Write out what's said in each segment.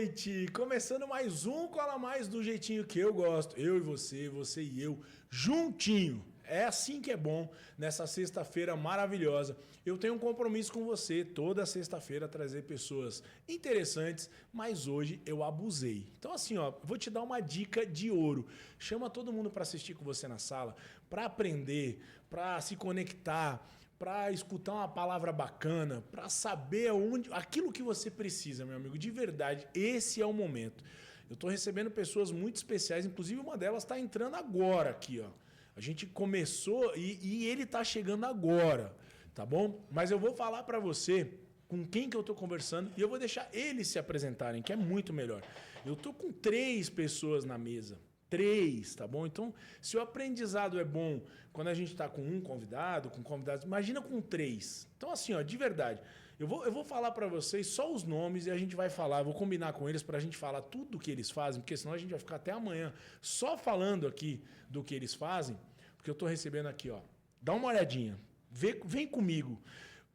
noite! Começando mais um Cola Mais do jeitinho que eu gosto. Eu e você, você e eu, juntinho. É assim que é bom nessa sexta-feira maravilhosa. Eu tenho um compromisso com você toda sexta-feira trazer pessoas interessantes, mas hoje eu abusei. Então assim, ó, vou te dar uma dica de ouro. Chama todo mundo para assistir com você na sala, para aprender, para se conectar, para escutar uma palavra bacana, para saber aquilo que você precisa, meu amigo. De verdade, esse é o momento. Eu estou recebendo pessoas muito especiais, inclusive uma delas está entrando agora aqui, ó. A gente começou e ele está chegando agora, tá bom? Mas eu vou falar para você com quem que eu estou conversando e eu vou deixar eles se apresentarem, que é muito melhor. Eu estou com 3 pessoas na mesa. 3, tá bom? Então, se o aprendizado é bom quando a gente está com um convidado, com convidados, imagina com 3. Então, assim, ó, de verdade, eu vou falar para vocês só os nomes e a gente vai falar, vou combinar com eles para a gente falar tudo o que eles fazem, porque senão a gente vai ficar até amanhã só falando aqui do que eles fazem, porque eu estou recebendo aqui, ó. Dá uma olhadinha, vem comigo.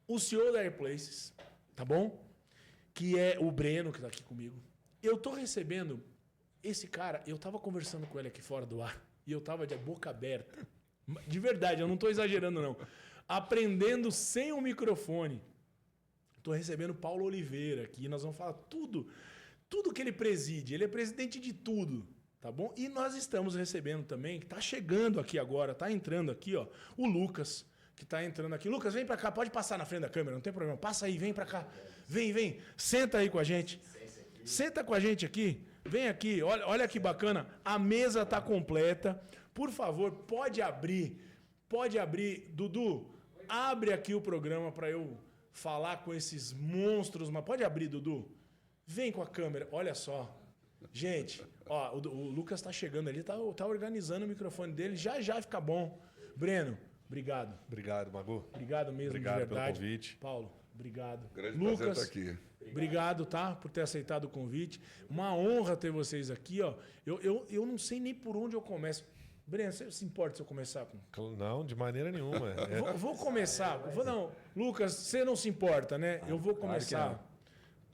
O CEO da Airplaces, tá bom? Que é o Breno, que está aqui comigo. Eu estou recebendo... Esse cara, eu tava conversando com ele aqui fora do ar e eu tava de boca aberta. De verdade, eu não tô exagerando não. Aprendendo sem o microfone. Tô recebendo Paulo Oliveira aqui, nós vamos falar tudo que ele preside. Ele é presidente de tudo, tá bom? E nós estamos recebendo também, que tá chegando aqui agora, tá entrando aqui, ó, o Lucas, que tá entrando aqui. Lucas, vem pra cá, pode passar na frente da câmera, não tem problema. Passa aí, vem pra cá. Vem, senta aí com a gente. Senta com a gente aqui. Vem aqui, olha que bacana, a mesa está completa. Por favor, pode abrir. Dudu, abre aqui o programa para eu falar com esses monstros. Mas pode abrir, Dudu? Vem com a câmera, olha só. Gente, ó, o Lucas está chegando ali, tá organizando o microfone dele, já fica bom. Breno, obrigado. Obrigado, Magu. Obrigado mesmo, obrigado de verdade. Pelo convite. Paulo, obrigado. Grande Lucas, prazer estar aqui. Obrigado, tá? Por ter aceitado o convite. Uma honra ter vocês aqui, ó. Eu não sei nem por onde eu começo. Breno, você se importa se eu começar com... Não, de maneira nenhuma. Vou começar. Não, Lucas, você não se importa, né? Eu vou começar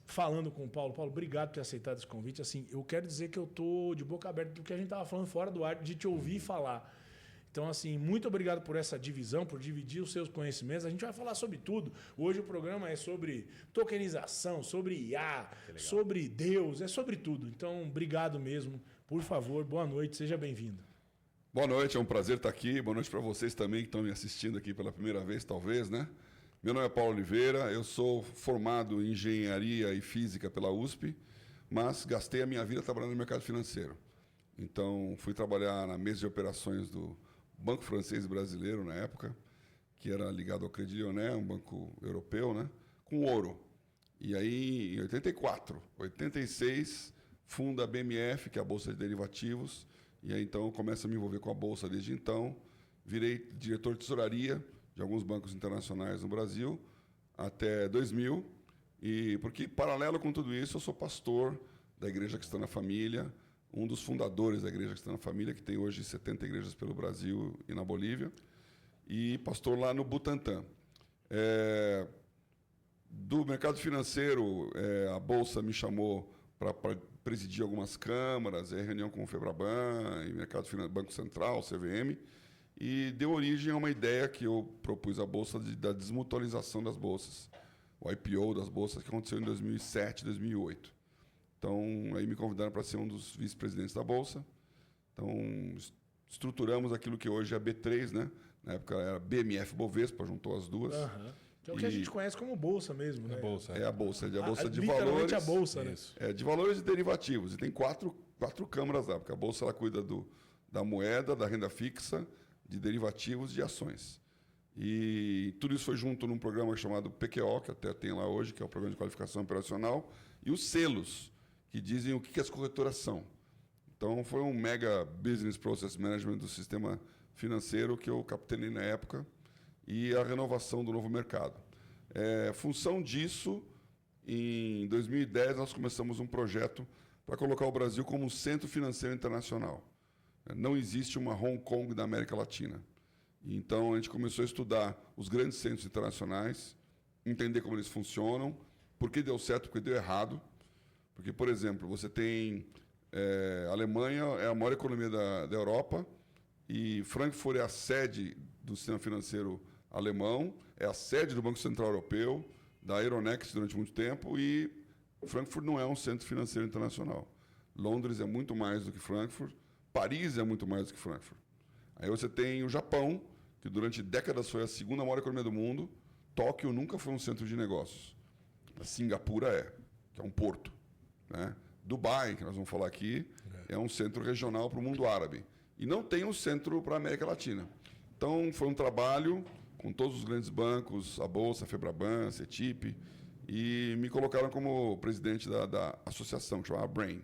falando com o Paulo. Paulo, obrigado por ter aceitado esse convite. Assim, eu quero dizer que eu tô de boca aberta do que a gente tava falando fora do ar, de te ouvir falar. Então, assim, muito obrigado por essa divisão, por dividir os seus conhecimentos. A gente vai falar sobre tudo. Hoje o programa é sobre tokenização, sobre IA, sobre Deus, é sobre tudo. Então, obrigado mesmo. Por favor, boa noite, seja bem-vindo. Boa noite, é um prazer estar aqui. Boa noite para vocês também que estão me assistindo aqui pela primeira vez, talvez, né? Meu nome é Paulo Oliveira, eu sou formado em Engenharia e Física pela USP, mas gastei a minha vida trabalhando no mercado financeiro. Então, fui trabalhar na mesa de operações do Banco Francês Brasileiro, na época, que era ligado ao Crédit Lyonnais, um banco europeu, né, com ouro. E aí, em 86, funda a BMF, que é a Bolsa de Derivativos, e aí então eu começo a me envolver com a Bolsa desde então. Virei diretor de tesouraria de alguns bancos internacionais no Brasil, até 2000, e porque, paralelo com tudo isso, eu sou pastor da Igreja Cristã na Família, um dos fundadores da Igreja Cristã na Família, que tem hoje 70 igrejas pelo Brasil e na Bolívia, e pastor lá no Butantã. Do mercado financeiro, a Bolsa me chamou para presidir algumas câmaras, reunião com o Febraban, e mercado financeiro, Banco Central, CVM, e deu origem a uma ideia que eu propus à Bolsa da desmutualização das bolsas, o IPO das bolsas, que aconteceu em 2007, 2008. Então, aí me convidaram para ser um dos vice-presidentes da Bolsa. Então, estruturamos aquilo que hoje é a B3, né? Na época era BMF Bovespa, juntou as duas. Uhum. Que é o que a gente conhece como Bolsa mesmo, né? É a Bolsa de Valores. Literalmente a Bolsa, né? De valores e derivativos. E tem quatro câmaras lá, porque a Bolsa ela cuida da moeda, da renda fixa, de derivativos e de ações. E tudo isso foi junto num programa chamado PQO, que até tem lá hoje, que é o Programa de Qualificação Operacional, e os selos, que dizem o que as corretoras são. Então, foi um mega business process management do sistema financeiro que eu capitaneei na época e a renovação do novo mercado. Função disso, em 2010, nós começamos um projeto para colocar o Brasil como um centro financeiro internacional. Não existe uma Hong Kong da América Latina. Então, a gente começou a estudar os grandes centros internacionais, entender como eles funcionam, por que deu certo, por que deu errado. Porque, por exemplo, você tem... a Alemanha é a maior economia da Europa e Frankfurt é a sede do sistema financeiro alemão, é a sede do Banco Central Europeu, da Euronext durante muito tempo, e Frankfurt não é um centro financeiro internacional. Londres é muito mais do que Frankfurt, Paris é muito mais do que Frankfurt. Aí você tem o Japão, que durante décadas foi a segunda maior economia do mundo. Tóquio nunca foi um centro de negócios. A Singapura que é um porto, né? Dubai, que nós vamos falar aqui, é um centro regional para o mundo árabe. E não tem um centro para a América Latina. Então, foi um trabalho com todos os grandes bancos, a Bolsa, a Febraban, a CETIP, e me colocaram como presidente da associação, que chamava BRAIN,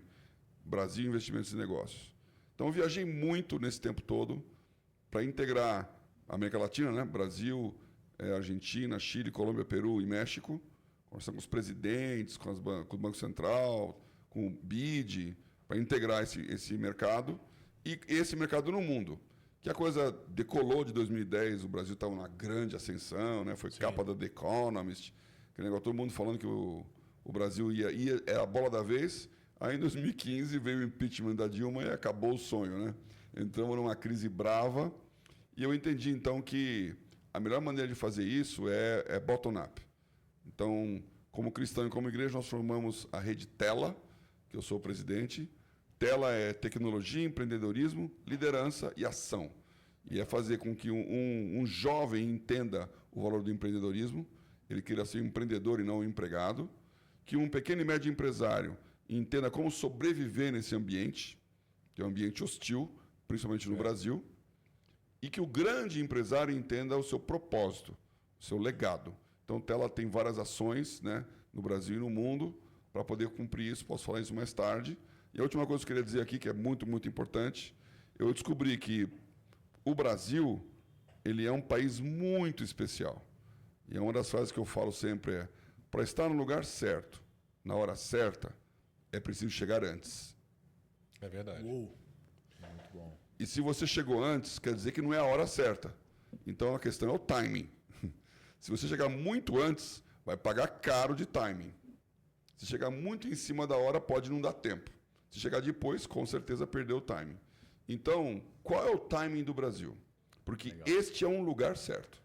Brasil Investimentos e Negócios. Então, eu viajei muito nesse tempo todo para integrar a América Latina, né? Brasil, Argentina, Chile, Colômbia, Peru e México, conversando com os presidentes, com o Banco Central, com o BID, para integrar esse mercado e esse mercado no mundo. Que a coisa decolou de 2010, o Brasil estava numa grande ascensão, né? Foi capa da The Economist, que negócio, todo mundo falando que o Brasil é a bola da vez. Aí, em 2015, veio o impeachment da Dilma e acabou o sonho, né? Entramos numa crise brava e eu entendi, então, que a melhor maneira de fazer isso é bottom-up. Então, como cristão e como igreja, nós formamos a rede Tela, que eu sou o presidente. Tela é tecnologia, empreendedorismo, liderança e ação. E é fazer com que um jovem entenda o valor do empreendedorismo, ele queira ser um empreendedor e não um empregado, que um pequeno e médio empresário entenda como sobreviver nesse ambiente, que é um ambiente hostil, principalmente no Brasil, e que o grande empresário entenda o seu propósito, o seu legado. Então, Tela tem várias ações, né, no Brasil e no mundo para poder cumprir isso. Posso falar isso mais tarde. E a última coisa que eu queria dizer aqui, que é muito, muito importante, eu descobri que o Brasil ele é um país muito especial. E uma das frases que eu falo sempre é: para estar no lugar certo, na hora certa, é preciso chegar antes. É verdade. Uou. Muito bom. E se você chegou antes, quer dizer que não é a hora certa. Então, a questão é o timing. Se você chegar muito antes, vai pagar caro de timing. Se chegar muito em cima da hora, pode não dar tempo. Se chegar depois, com certeza perdeu o timing. Então, qual é o timing do Brasil? Porque este é um lugar certo.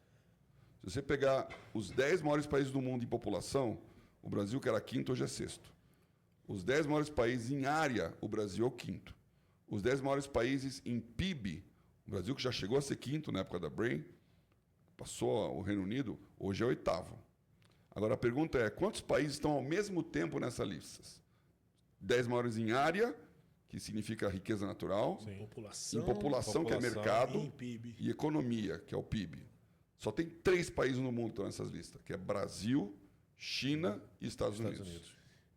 Se você pegar os 10 maiores países do mundo em população, o Brasil, que era quinto, hoje é sexto. Os 10 maiores países em área, o Brasil é o quinto. Os 10 maiores países em PIB, o Brasil, que já chegou a ser quinto na época da Brain, passou o Reino Unido, hoje é oitavo. Agora, a pergunta é, quantos países estão ao mesmo tempo nessa lista? 10 maiores em área, que significa riqueza natural. Sim. Em população, que é mercado. Em PIB. E economia, que é o PIB. Só tem 3 países no mundo que estão nessas listas, que é Brasil, China e Estados Unidos.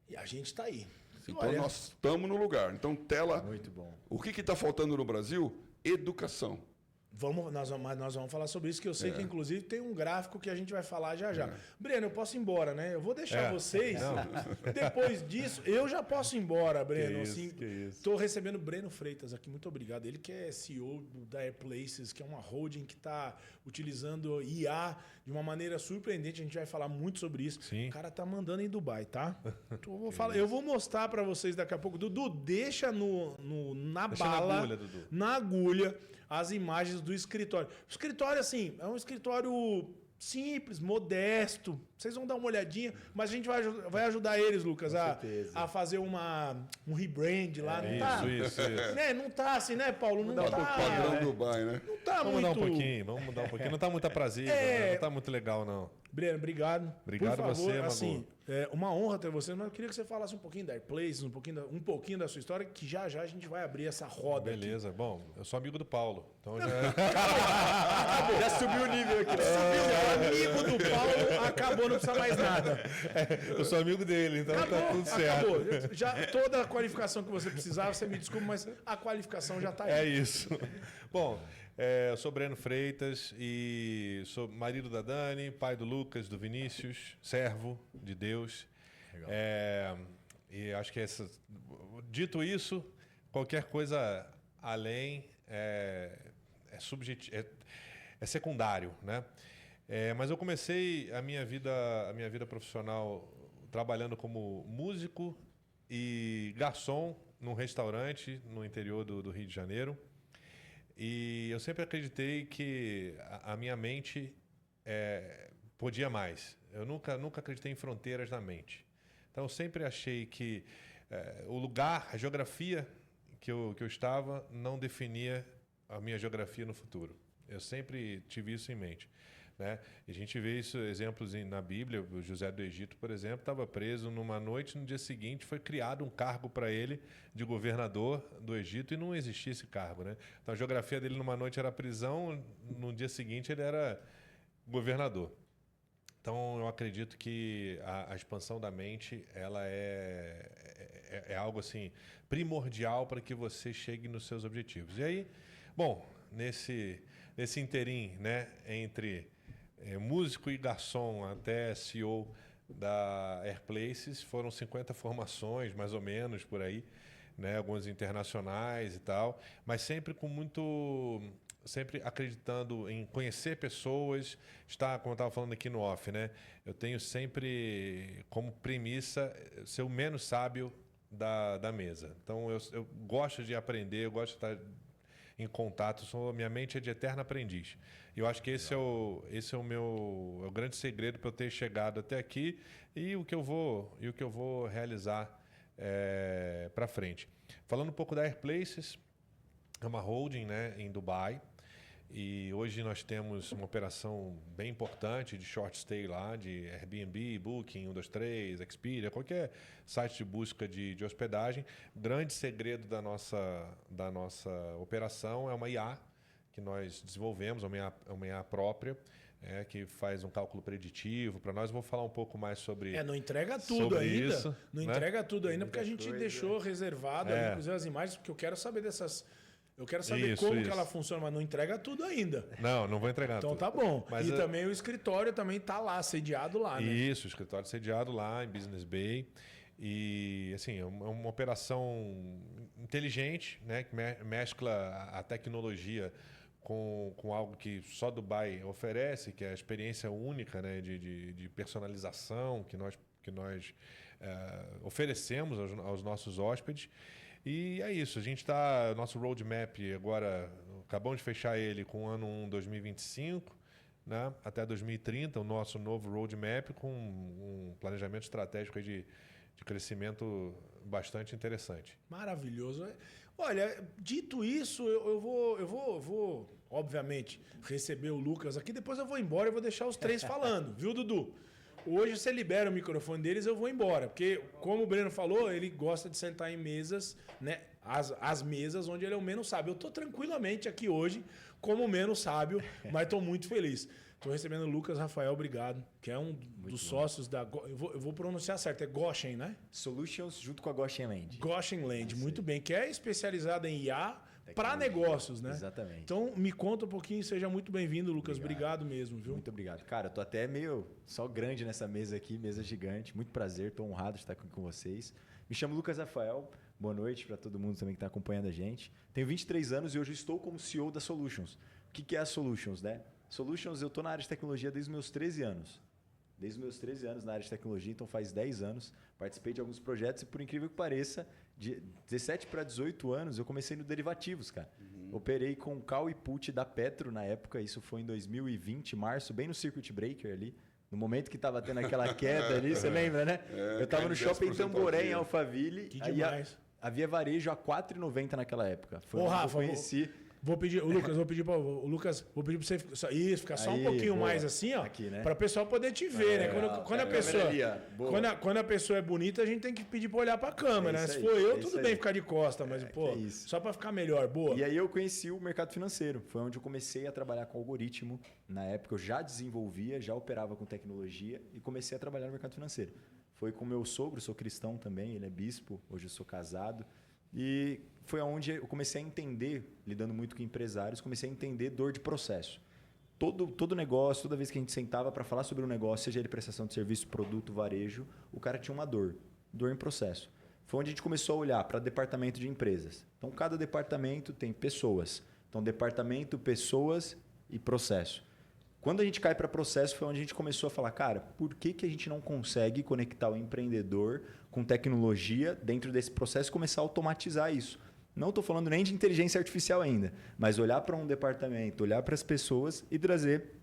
E a gente está aí. Então, nós estamos no lugar. Então, Tela... Muito bom. O que está faltando no Brasil? Educação. Nós vamos falar sobre isso, que eu sei que, inclusive, tem um gráfico que a gente vai falar já já. Breno, eu posso ir embora, né? Eu vou deixar vocês. Depois disso, eu já posso ir embora, Breno. Estou recebendo Breno Freitas aqui, muito obrigado. Ele que é CEO da Airplaces, que é uma holding que está utilizando IA de uma maneira surpreendente. A gente vai falar muito sobre isso. Sim. O cara tá mandando em Dubai, tá? Eu vou mostrar para vocês daqui a pouco. Dudu, deixa na bala, na agulha, Dudu. Na agulha, as imagens do escritório. O escritório, assim, é um escritório simples, modesto. Vocês vão dar uma olhadinha, mas a gente vai ajudar eles, Lucas, a fazer um rebrand lá. Não tá? Isso. Né? Não tá assim, né, Paulo? Não tá. Padrão Dubai, né? Não tá Vamos muito... vamos mudar um pouquinho. Não tá muito aprazível, né? Não tá muito legal, não. Breno, obrigado. Obrigado Por favor, você, Magu. assim, é uma honra ter você, mas eu queria que você falasse um pouquinho da Airplaces, um pouquinho da sua história, que já a gente vai abrir essa roda. Beleza. Aqui. Bom, eu sou amigo do Paulo, então já... Acabou. Já subiu o nível aqui. Subiu o amigo do Paulo, acabou, não precisa mais nada. Eu sou amigo dele, então tá tudo certo. Acabou. Já, toda a qualificação que você precisava, você me desculpa, mas a qualificação já está aí. É isso. Bom, eu sou Breno Freitas e sou marido da Dani, pai do Lucas, do Vinícius, servo de Deus. Legal. E acho que dito isso, qualquer coisa além é secundário, né? Mas eu comecei a minha vida profissional trabalhando como músico e garçom num restaurante no interior do Rio de Janeiro. E eu sempre acreditei que a minha mente podia mais. Eu nunca acreditei em fronteiras na mente. Então, eu sempre achei que o lugar, a geografia que eu estava não definia a minha geografia no futuro. Eu sempre tive isso em mente, né? E a gente vê isso, exemplos na Bíblia. O José do Egito, por exemplo, estava preso numa noite, no dia seguinte foi criado um cargo para ele de governador do Egito e não existia esse cargo, né? Então a geografia dele numa noite era prisão, no dia seguinte ele era governador. Então eu acredito que a expansão da mente ela é algo assim primordial para que você chegue nos seus objetivos. E aí, bom, nesse interim, né, entre músico e garçom até CEO da Airplaces, foram 50 formações, mais ou menos, por aí, né, algumas internacionais e tal, mas sempre sempre acreditando em conhecer pessoas, como eu estava falando aqui no off, né, eu tenho sempre como premissa ser o menos sábio da mesa. Então, eu gosto de aprender, eu gosto de estar em contato, minha mente é de eterno aprendiz. E eu acho que esse é o grande segredo para eu ter chegado até aqui e o que eu vou realizar para frente. Falando um pouco da Airplaces, é uma holding, né, em Dubai. E hoje nós temos uma operação bem importante de short stay lá, de Airbnb, Booking, 123, Expedia, qualquer site de busca de hospedagem. O grande segredo da nossa operação é uma IA que nós desenvolvemos, uma IA própria, que faz um cálculo preditivo. Para nós, vou falar um pouco mais sobre não entrega tudo ainda. Isso, não né? entrega tudo ainda, porque a gente deixou reservado, inclusive as imagens, porque eu quero saber dessas... Eu quero saber como que ela funciona, mas não entrega tudo ainda. Não vou entregar então tudo. Tá bom. Mas também o escritório também tá lá, sediado lá, né? Isso, o escritório sediado lá em Business Bay. E, assim, é uma operação inteligente, né, que mescla a tecnologia com algo que só Dubai oferece, que é a experiência única, né, de personalização que nós oferecemos aos nossos hóspedes. E é isso, nosso roadmap agora, acabamos de fechar ele com o ano 1 2025, né, até 2030, o nosso novo roadmap com um planejamento estratégico aí de crescimento bastante interessante. Maravilhoso. Olha, dito isso, eu vou, obviamente, receber o Lucas aqui, depois eu vou embora e vou deixar os três falando, viu, Dudu? Hoje você libera o microfone deles, eu vou embora. Porque, como o Breno falou, ele gosta de sentar em mesas, né? As mesas onde ele é o menos sábio. Eu estou tranquilamente aqui hoje como o menos sábio, mas estou muito feliz. Estou recebendo o Lucas Rafael, obrigado, que é um dos sócios da... Eu vou pronunciar certo, é Goshen, né? Solutions junto com a Goshen Land. Goshen Land, muito bem. Que é especializada em IA para negócios, né? Exatamente. Então, me conta um pouquinho, seja muito bem-vindo, Lucas. Obrigado mesmo, viu? Muito obrigado. Cara, eu tô até meio só grande nessa mesa aqui, mesa gigante. Muito prazer, tô honrado de estar aqui com vocês. Me chamo Lucas Rafael. Boa noite para todo mundo também que está acompanhando a gente. Tenho 23 anos e hoje estou como CEO da Solutions. O que é a Solutions, né? Solutions, eu tô na área de tecnologia desde os meus 13 anos. Desde os meus 13 anos na área de tecnologia, então faz 10 anos. Participei de alguns projetos e, por incrível que pareça, de 17 para 18 anos, eu comecei no derivativos, cara. Operei com call e put da Petro na época, isso foi em 2020, março, bem no Circuit Breaker ali. No momento que estava tendo aquela queda ali, você lembra, né? Eu estava no Shopping Tamboré, em Alphaville. Que demais. Havia varejo a R$ 4,90 naquela época. Foi Ô, onde Rafa, eu conheci... Vou pedir para você ficar só um pouquinho boa. mais assim, ó, aqui, né? para o pessoal poder te ver, né? Quando a pessoa é bonita, a gente tem que pedir para olhar para a câmera, né? Se for eu, tudo bem ficar de costa, mas só para ficar melhor, boa. E aí eu conheci o mercado financeiro. Foi onde eu comecei a trabalhar com algoritmo. Na época eu já desenvolvia, já operava com tecnologia e comecei a trabalhar no mercado financeiro. Foi com meu sogro, sou cristão também, ele é bispo, hoje eu sou casado. E foi onde eu comecei a entender, lidando muito com empresários, comecei a entender dor de processo. Todo negócio, toda vez que a gente sentava para falar sobre um negócio, seja ele prestação de serviço, produto, varejo, o cara tinha uma dor em processo. Foi onde a gente começou a olhar para departamento de empresas. Então, cada departamento tem pessoas. Então, departamento, pessoas e processo. Quando a gente cai para processo, foi onde a gente começou a falar, cara, por que a gente não consegue conectar o empreendedor com tecnologia dentro desse processo e começar a automatizar isso? Não estou falando nem de inteligência artificial ainda, mas olhar para um departamento, olhar para as pessoas e trazer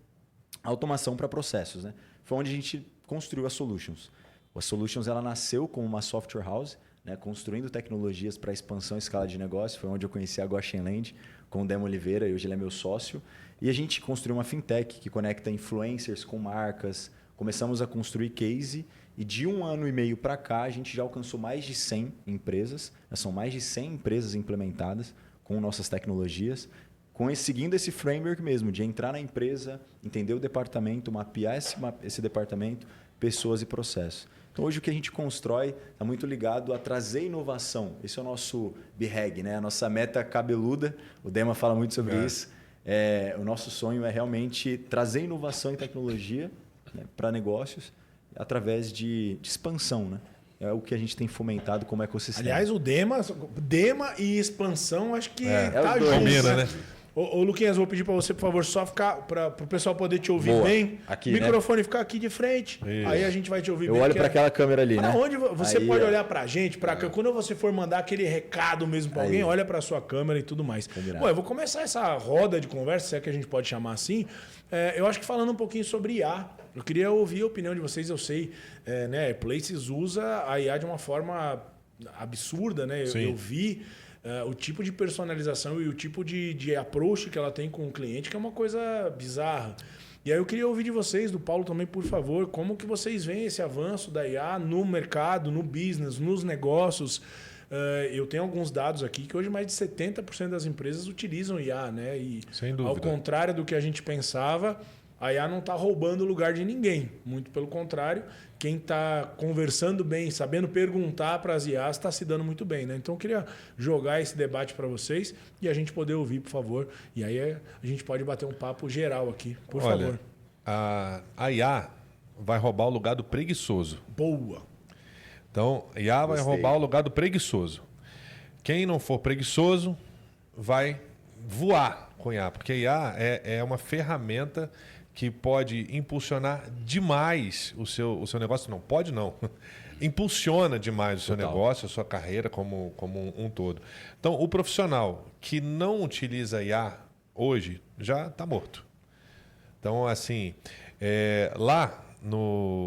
automação para processos, né? Foi onde a gente construiu a Solutions. A Solutions ela nasceu como uma software house, né? Construindo tecnologias para expansão e escala de negócio. Foi onde eu conheci a Goshenland com o Demo Oliveira, e hoje ele é meu sócio. E a gente construiu uma fintech que conecta influencers com marcas. Começamos a construir case e de 1 ano e meio para cá a gente já alcançou mais de 100 empresas. São mais de 100 empresas implementadas com nossas tecnologias. Seguindo esse framework mesmo, de entrar na empresa, entender o departamento, mapear esse departamento, pessoas e processos. Então, hoje o que a gente constrói está muito ligado a trazer inovação. Esse é o nosso BHAG, né? A nossa meta cabeluda. O Dema fala muito sobre isso. O nosso sonho é realmente trazer inovação e tecnologia, né, para negócios através de expansão, né? É o que a gente tem fomentado como ecossistema. Aliás, o Dema e expansão, acho que tá os dois. junto. Combina, né? Ô, Luquinhas, vou pedir para você, por favor, só ficar para o pessoal poder te ouvir Boa. bem. Aqui, o né? microfone ficar aqui de frente. Isso. Aí a gente vai te ouvir Eu bem. olho para aquela câmera ali, né? Onde você Aí, pode ó. olhar para a gente, quando você for mandar aquele recado mesmo para alguém, Aí. olha para sua câmera e tudo mais. Combinado. Bom, eu vou começar essa roda de conversa, se é que a gente pode chamar assim. Eu acho que falando um pouquinho sobre IA. Eu queria ouvir a opinião de vocês. Eu sei, né, Places usa a IA de uma forma absurda, né? Eu vi o tipo de personalização e o tipo de approach que ela tem com o cliente, que é uma coisa bizarra. E aí eu queria ouvir de vocês, do Paulo também, por favor, como que vocês veem esse avanço da IA no mercado, no business, nos negócios. Eu tenho alguns dados aqui que hoje mais de 70% das empresas utilizam IA, né? E Sem dúvida. ao contrário do que a gente pensava, a IA não está roubando o lugar de ninguém. Muito pelo contrário, quem está conversando bem, sabendo perguntar para as IAs, está se dando muito bem, né? Então eu queria jogar esse debate para vocês e a gente poder ouvir, por favor. E aí a gente pode bater um papo geral aqui, por favor. A IA vai roubar o lugar do preguiçoso. Boa. Então, a IA vai Gostei. roubar o lugar do preguiçoso. Quem não for preguiçoso vai voar com IA, porque a IA é uma ferramenta que pode impulsionar demais o seu negócio. Não pode, não. Impulsiona demais o seu negócio, a sua carreira como um todo. Então, o profissional que não utiliza a IA hoje já está morto. Então, assim, lá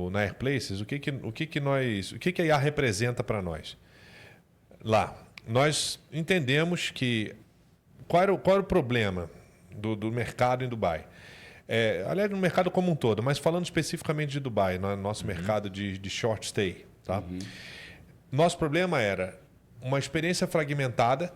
na Airplaces, o que a IA representa para nós? Lá, nós entendemos que qual era o problema do mercado em Dubai. Aliás, no mercado como um todo, mas falando especificamente de Dubai, no nosso mercado de short stay. Tá? Nosso problema era uma experiência fragmentada,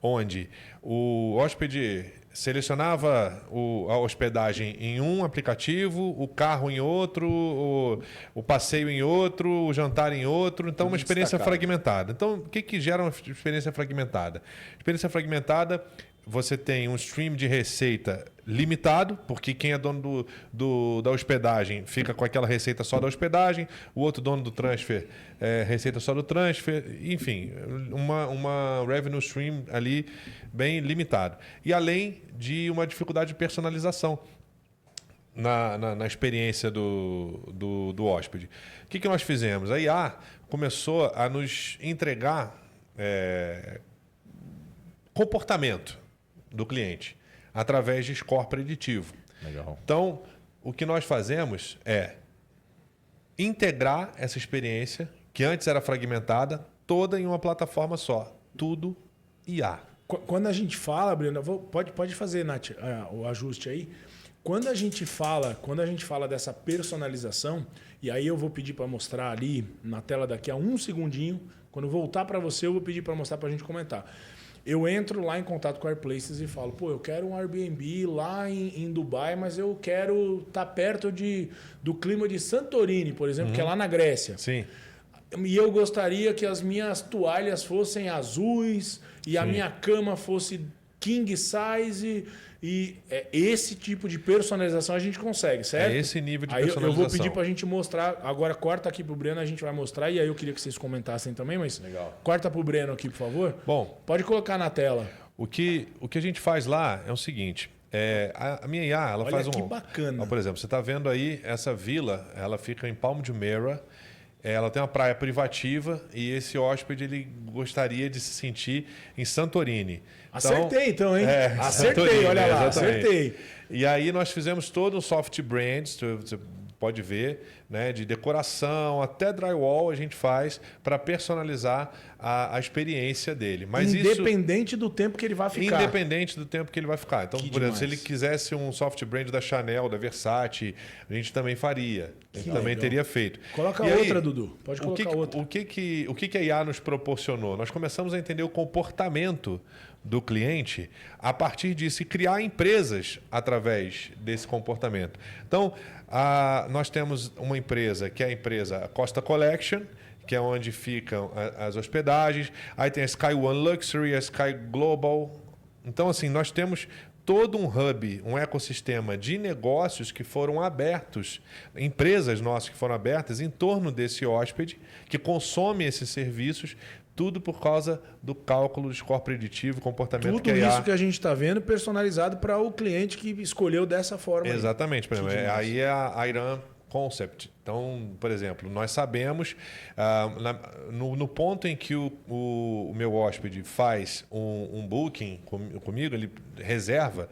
onde o hóspede selecionava a hospedagem em um aplicativo, o carro em outro, o passeio em outro, o jantar em outro. Então, uma experiência fragmentada. Então, o que gera uma experiência fragmentada? Experiência fragmentada, você tem um stream de receita limitado, porque quem é dono da hospedagem fica com aquela receita só da hospedagem, o outro dono do transfer receita só do transfer, enfim, uma revenue stream ali bem limitado. E além de uma dificuldade de personalização na experiência do hóspede. O que nós fizemos? A IA começou a nos entregar comportamento do cliente através de score preditivo. Legal. Então, o que nós fazemos é integrar essa experiência, que antes era fragmentada, toda em uma plataforma só. Tudo IA. Quando a gente fala, Breno, pode fazer, Nath, o ajuste aí. Quando a gente fala dessa personalização, e aí eu vou pedir para mostrar ali na tela daqui a um segundinho, quando voltar para você, eu vou pedir para mostrar para a gente comentar. Eu entro lá em contato com a Airplaces e falo, eu quero um Airbnb lá em Dubai, mas eu quero estar perto do clima de Santorini, por exemplo, que é lá na Grécia. Sim. E eu gostaria que as minhas toalhas fossem azuis e a minha cama fosse king size. E esse tipo de personalização a gente consegue, certo? É esse nível de aí personalização. eu vou pedir para a gente mostrar. Agora corta aqui para o Breno, a gente vai mostrar. E aí eu queria que vocês comentassem também, mas Legal. corta para o Breno aqui, por favor. Bom, Pode colocar na tela. o que a gente faz lá é o seguinte. A minha IA, ela Olha faz que bacana. Ó, por exemplo, você está vendo aí essa vila, ela fica em Palm de Jumeirah. Ela tem uma praia privativa e esse hóspede ele gostaria de se sentir em Santorini. Acertei então, hein? Acertei, Santorini, olha lá, exatamente. acertei. E aí nós fizemos todo um soft brand, você pode ver, né, de decoração até drywall a gente faz para personalizar a experiência dele. Mas Independente do tempo que ele vai ficar. Independente do tempo que ele vai ficar. Então, Que por exemplo, demais. se ele quisesse um soft brand da Chanel, da Versace, a gente também faria. A gente também legal. teria feito. Coloca E aí, outra, Dudu. Pode colocar outra. O que a IA nos proporcionou? Nós começamos a entender o comportamento do cliente a partir disso e criar empresas através desse comportamento. Então, nós temos uma empresa que é a empresa Costa Collection, que é onde ficam as hospedagens. Aí tem a Sky One Luxury, a Sky Global. Então, assim, nós temos todo um hub, um ecossistema de negócios que foram abertos, empresas nossas que foram abertas em torno desse hóspede, que consome esses serviços, tudo por causa do cálculo de score preditivo, comportamento Tudo que a IA... isso que a gente está vendo personalizado para o cliente que escolheu dessa forma. aí. Exatamente. Por exemplo, demais. aí é a Iran Concept. Então, por exemplo, nós sabemos, no ponto em que o meu hóspede faz um booking comigo, ele reserva,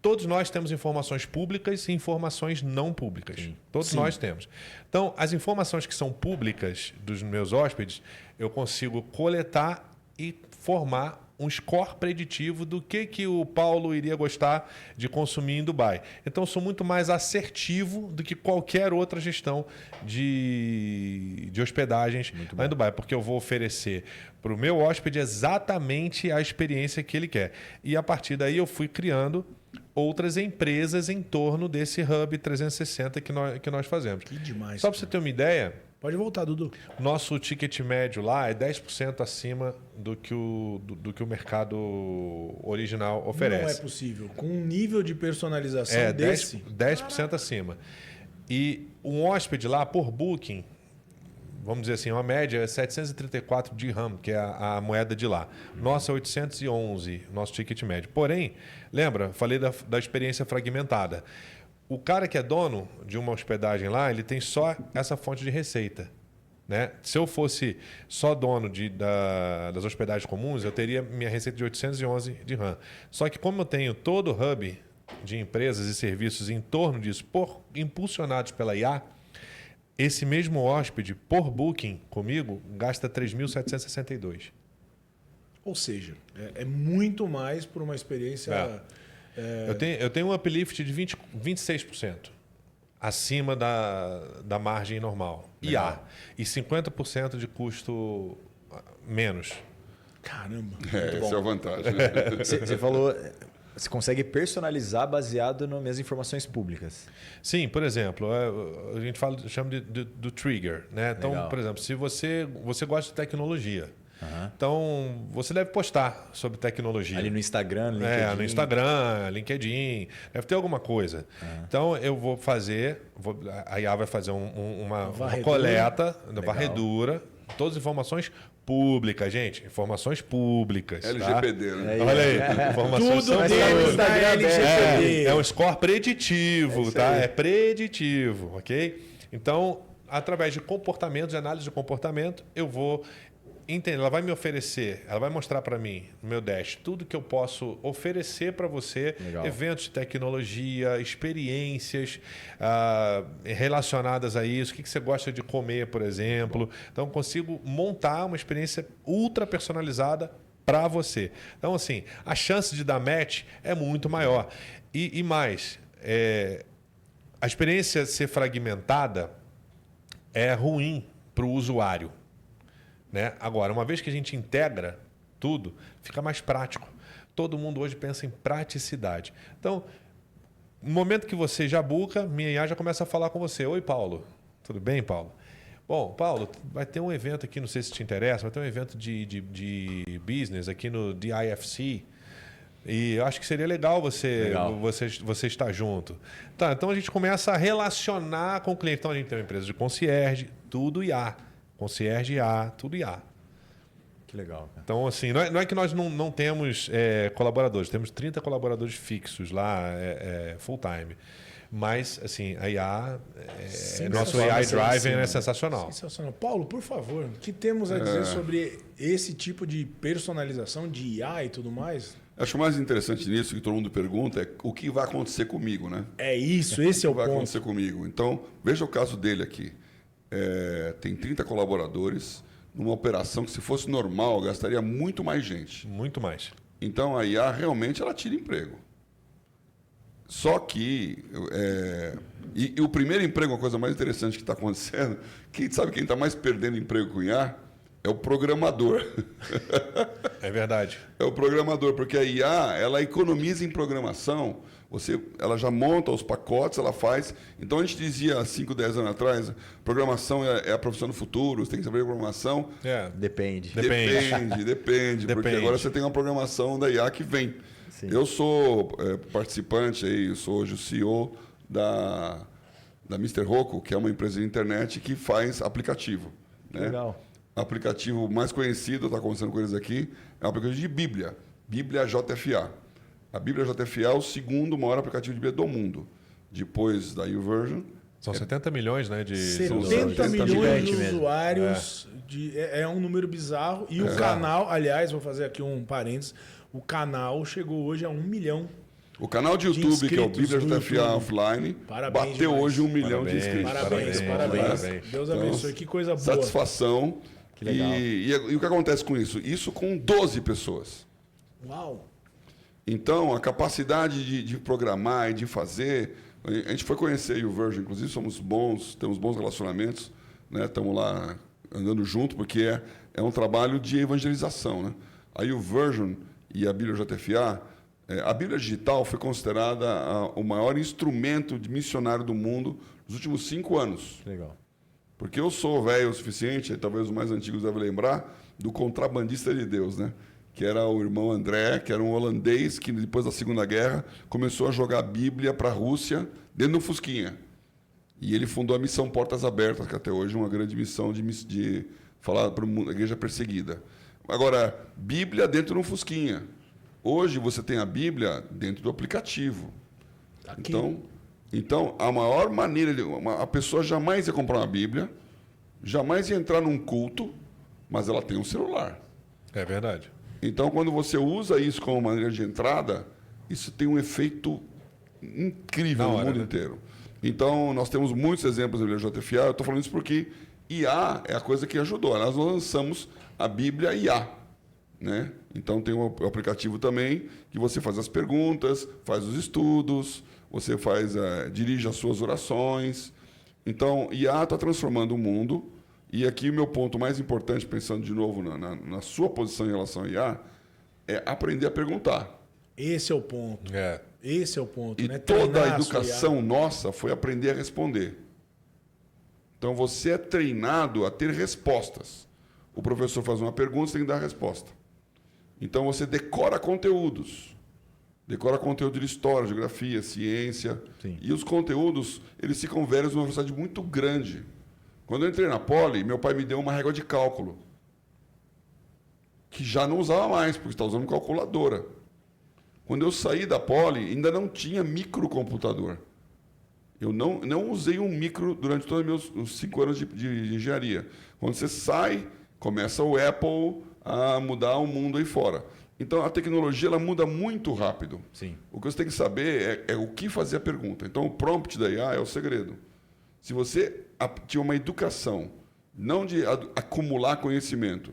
todos nós temos informações públicas e informações não públicas. Todos nós temos. Então, as informações que são públicas dos meus hóspedes, eu consigo coletar e formar um score preditivo do que o Paulo iria gostar de consumir em Dubai. Então, eu sou muito mais assertivo do que qualquer outra gestão de hospedagens lá em Dubai, porque eu vou oferecer para o meu hóspede exatamente a experiência que ele quer. E, a partir daí, eu fui criando outras empresas em torno desse Hub 360 que nós fazemos. Que demais. Só para você ter uma ideia, Pode voltar, Dudu. nosso ticket médio lá é 10% acima do que o mercado original oferece. Não é possível. Com um nível de personalização É, desse... 10% acima. E um hóspede lá, por booking, vamos dizer assim, uma média é 734 dirham, que é a moeda de lá. Nossa, 811, nosso ticket médio. Porém, lembra, falei da experiência fragmentada. O cara que é dono de uma hospedagem lá, ele tem só essa fonte de receita. Né? Se eu fosse só dono das hospedagens comuns, eu teria minha receita de 811 dirham. Só que como eu tenho todo o hub de empresas e serviços em torno disso, impulsionados pela IA, esse mesmo hóspede, por booking comigo, gasta 3.762. Ou seja, é muito mais por uma experiência... Eu tenho um uplift de 26% acima da margem normal. IA. E 50% de custo menos. Caramba. Essa é a vantagem. Você falou, você consegue personalizar baseado nas minhas informações públicas. Sim, por exemplo, a gente chama do trigger. Né? Então, Legal. por exemplo, se você gosta de tecnologia, então você deve postar sobre tecnologia. Ali no Instagram, no LinkedIn. No Instagram, LinkedIn, deve ter alguma coisa. Então eu vou fazer, a IA vai fazer uma coleta, uma varredura, todas as informações públicas, gente. Informações públicas. LGPD, tá? né? Olha aí, informações Tudo são deles públicas. da LGPD. É um score preditivo, tá? É preditivo, ok? Então, através de comportamentos, de análise de comportamento, eu vou entender. Ela vai me oferecer, ela vai mostrar para mim, no meu dash, tudo que eu posso oferecer para você, Legal. eventos de tecnologia, experiências relacionadas a isso, o que você gosta de comer, por exemplo. Então, eu consigo montar uma experiência ultra personalizada para você. Então, assim, a chance de dar match é muito maior. E mais, a experiência ser fragmentada é ruim para o usuário. Né? Agora, uma vez que a gente integra tudo, fica mais prático. Todo mundo hoje pensa em praticidade. Então, no momento que você já buca, minha IA já começa a falar com você. Oi, Paulo. Tudo bem, Paulo? Bom, Paulo, vai ter um evento aqui, não sei se te interessa, vai ter um evento de business aqui no DIFC. E eu acho que seria legal você estar junto. Tá, então a gente começa a relacionar com o cliente. Então a gente tem uma empresa de concierge, tudo IA. Concierge IA, tudo IA. Que legal, cara. Então, assim, não é que nós não temos colaboradores, temos 30 colaboradores fixos lá, full time. Mas, assim, a IA, nosso AI Driven é sensacional. Sensacional. Paulo, por favor, o que temos a dizer sobre esse tipo de personalização de IA e tudo mais? Acho mais interessante nisso, que todo mundo pergunta, é o que vai acontecer comigo, né? É isso, esse é o O que vai ponto. acontecer comigo? Então, veja o caso dele aqui. Tem 30 colaboradores, numa operação que, se fosse normal, gastaria muito mais gente. Muito mais. Então, a IA realmente ela tira emprego. Só que e o primeiro emprego, a coisa mais interessante que está acontecendo, sabe quem está mais perdendo emprego com IA? É o programador. É verdade. É o programador, porque a IA ela economiza em programação. Ela já monta os pacotes, ela faz. Então a gente dizia há 5, 10 anos atrás, programação é a profissão do futuro, você tem que saber programação. Depende. Depende, porque agora você tem uma programação da IA que vem. Sim. Eu sou participante aí, eu sou hoje o CEO da Mr. Rocco, que é uma empresa de internet que faz aplicativo. Né? Legal. O aplicativo mais conhecido, está acontecendo com eles aqui, é o aplicativo de Bíblia, Bíblia JFA. A Bíblia JFA é o segundo maior aplicativo de Bíblia do mundo, depois da YouVersion. São 70 milhões, né? 70 milhões de mesmo. usuários. É um número bizarro. E o canal, aliás, vou fazer aqui um parênteses, o canal chegou hoje a 1 milhão. O canal de YouTube, que é o Bíblia inscritos no JFA YouTube. Offline, Parabéns bateu demais. hoje 1 milhão de inscritos. Parabéns. Deus abençoe. Que coisa boa. Satisfação. Que legal. E o que acontece com isso? Isso com 12 pessoas. Uau. Então, a capacidade de programar e de fazer... A gente foi conhecer a YouVersion, inclusive temos bons relacionamentos, né? Estamos lá andando junto, porque é um trabalho de evangelização. Né? A YouVersion e a Bíblia JFA, a Bíblia Digital foi considerada o maior instrumento de missionário do mundo nos últimos 5 anos. Legal. Porque eu sou velho o suficiente, talvez os mais antigos devem lembrar, do Contrabandista de Deus, né? Que era o irmão André, que era um holandês que, depois da Segunda Guerra, começou a jogar a Bíblia para a Rússia dentro do Fusquinha. E ele fundou a Missão Portas Abertas, que até hoje é uma grande missão de falar para a igreja perseguida. Agora, Bíblia dentro de um Fusquinha. Hoje você tem a Bíblia dentro do aplicativo. Aqui. Então, a maior maneira... A pessoa jamais ia comprar uma Bíblia, jamais ia entrar num culto, mas ela tem um celular. É verdade. Então, quando você usa isso como maneira de entrada, isso tem um efeito incrível no mundo inteiro. Então, nós temos muitos exemplos da Bíblia JFA. Eu estou falando isso porque IA é a coisa que ajudou. Nós lançamos a Bíblia IA. Né? Então, tem um aplicativo também que você faz as perguntas, faz os estudos, você dirige as suas orações. Então, IA está transformando o mundo. E aqui o meu ponto mais importante, pensando de novo na sua posição em relação a IA, é aprender a perguntar. Esse é o ponto. Esse é o ponto. E né? toda a Treinar educação nossa foi aprender a responder. Então, você é treinado a ter respostas. O professor faz uma pergunta, você tem que dar a resposta. Então, você decora conteúdos. Decora conteúdo de história, geografia, ciência. Sim. E os conteúdos, eles ficam velhos numa velocidade muito grande. Quando eu entrei na Poli, meu pai me deu uma régua de cálculo, que já não usava mais, porque está usando calculadora. Quando eu saí da Poli, ainda não tinha microcomputador. Eu não usei um micro durante todos os 5 anos de engenharia. Quando você sai, começa o Apple a mudar o mundo aí fora. Então, a tecnologia ela muda muito rápido. Sim. O que você tem que saber é o que fazer a pergunta. Então, o prompt da IA é o segredo. Se você tiver uma educação, não de acumular conhecimento,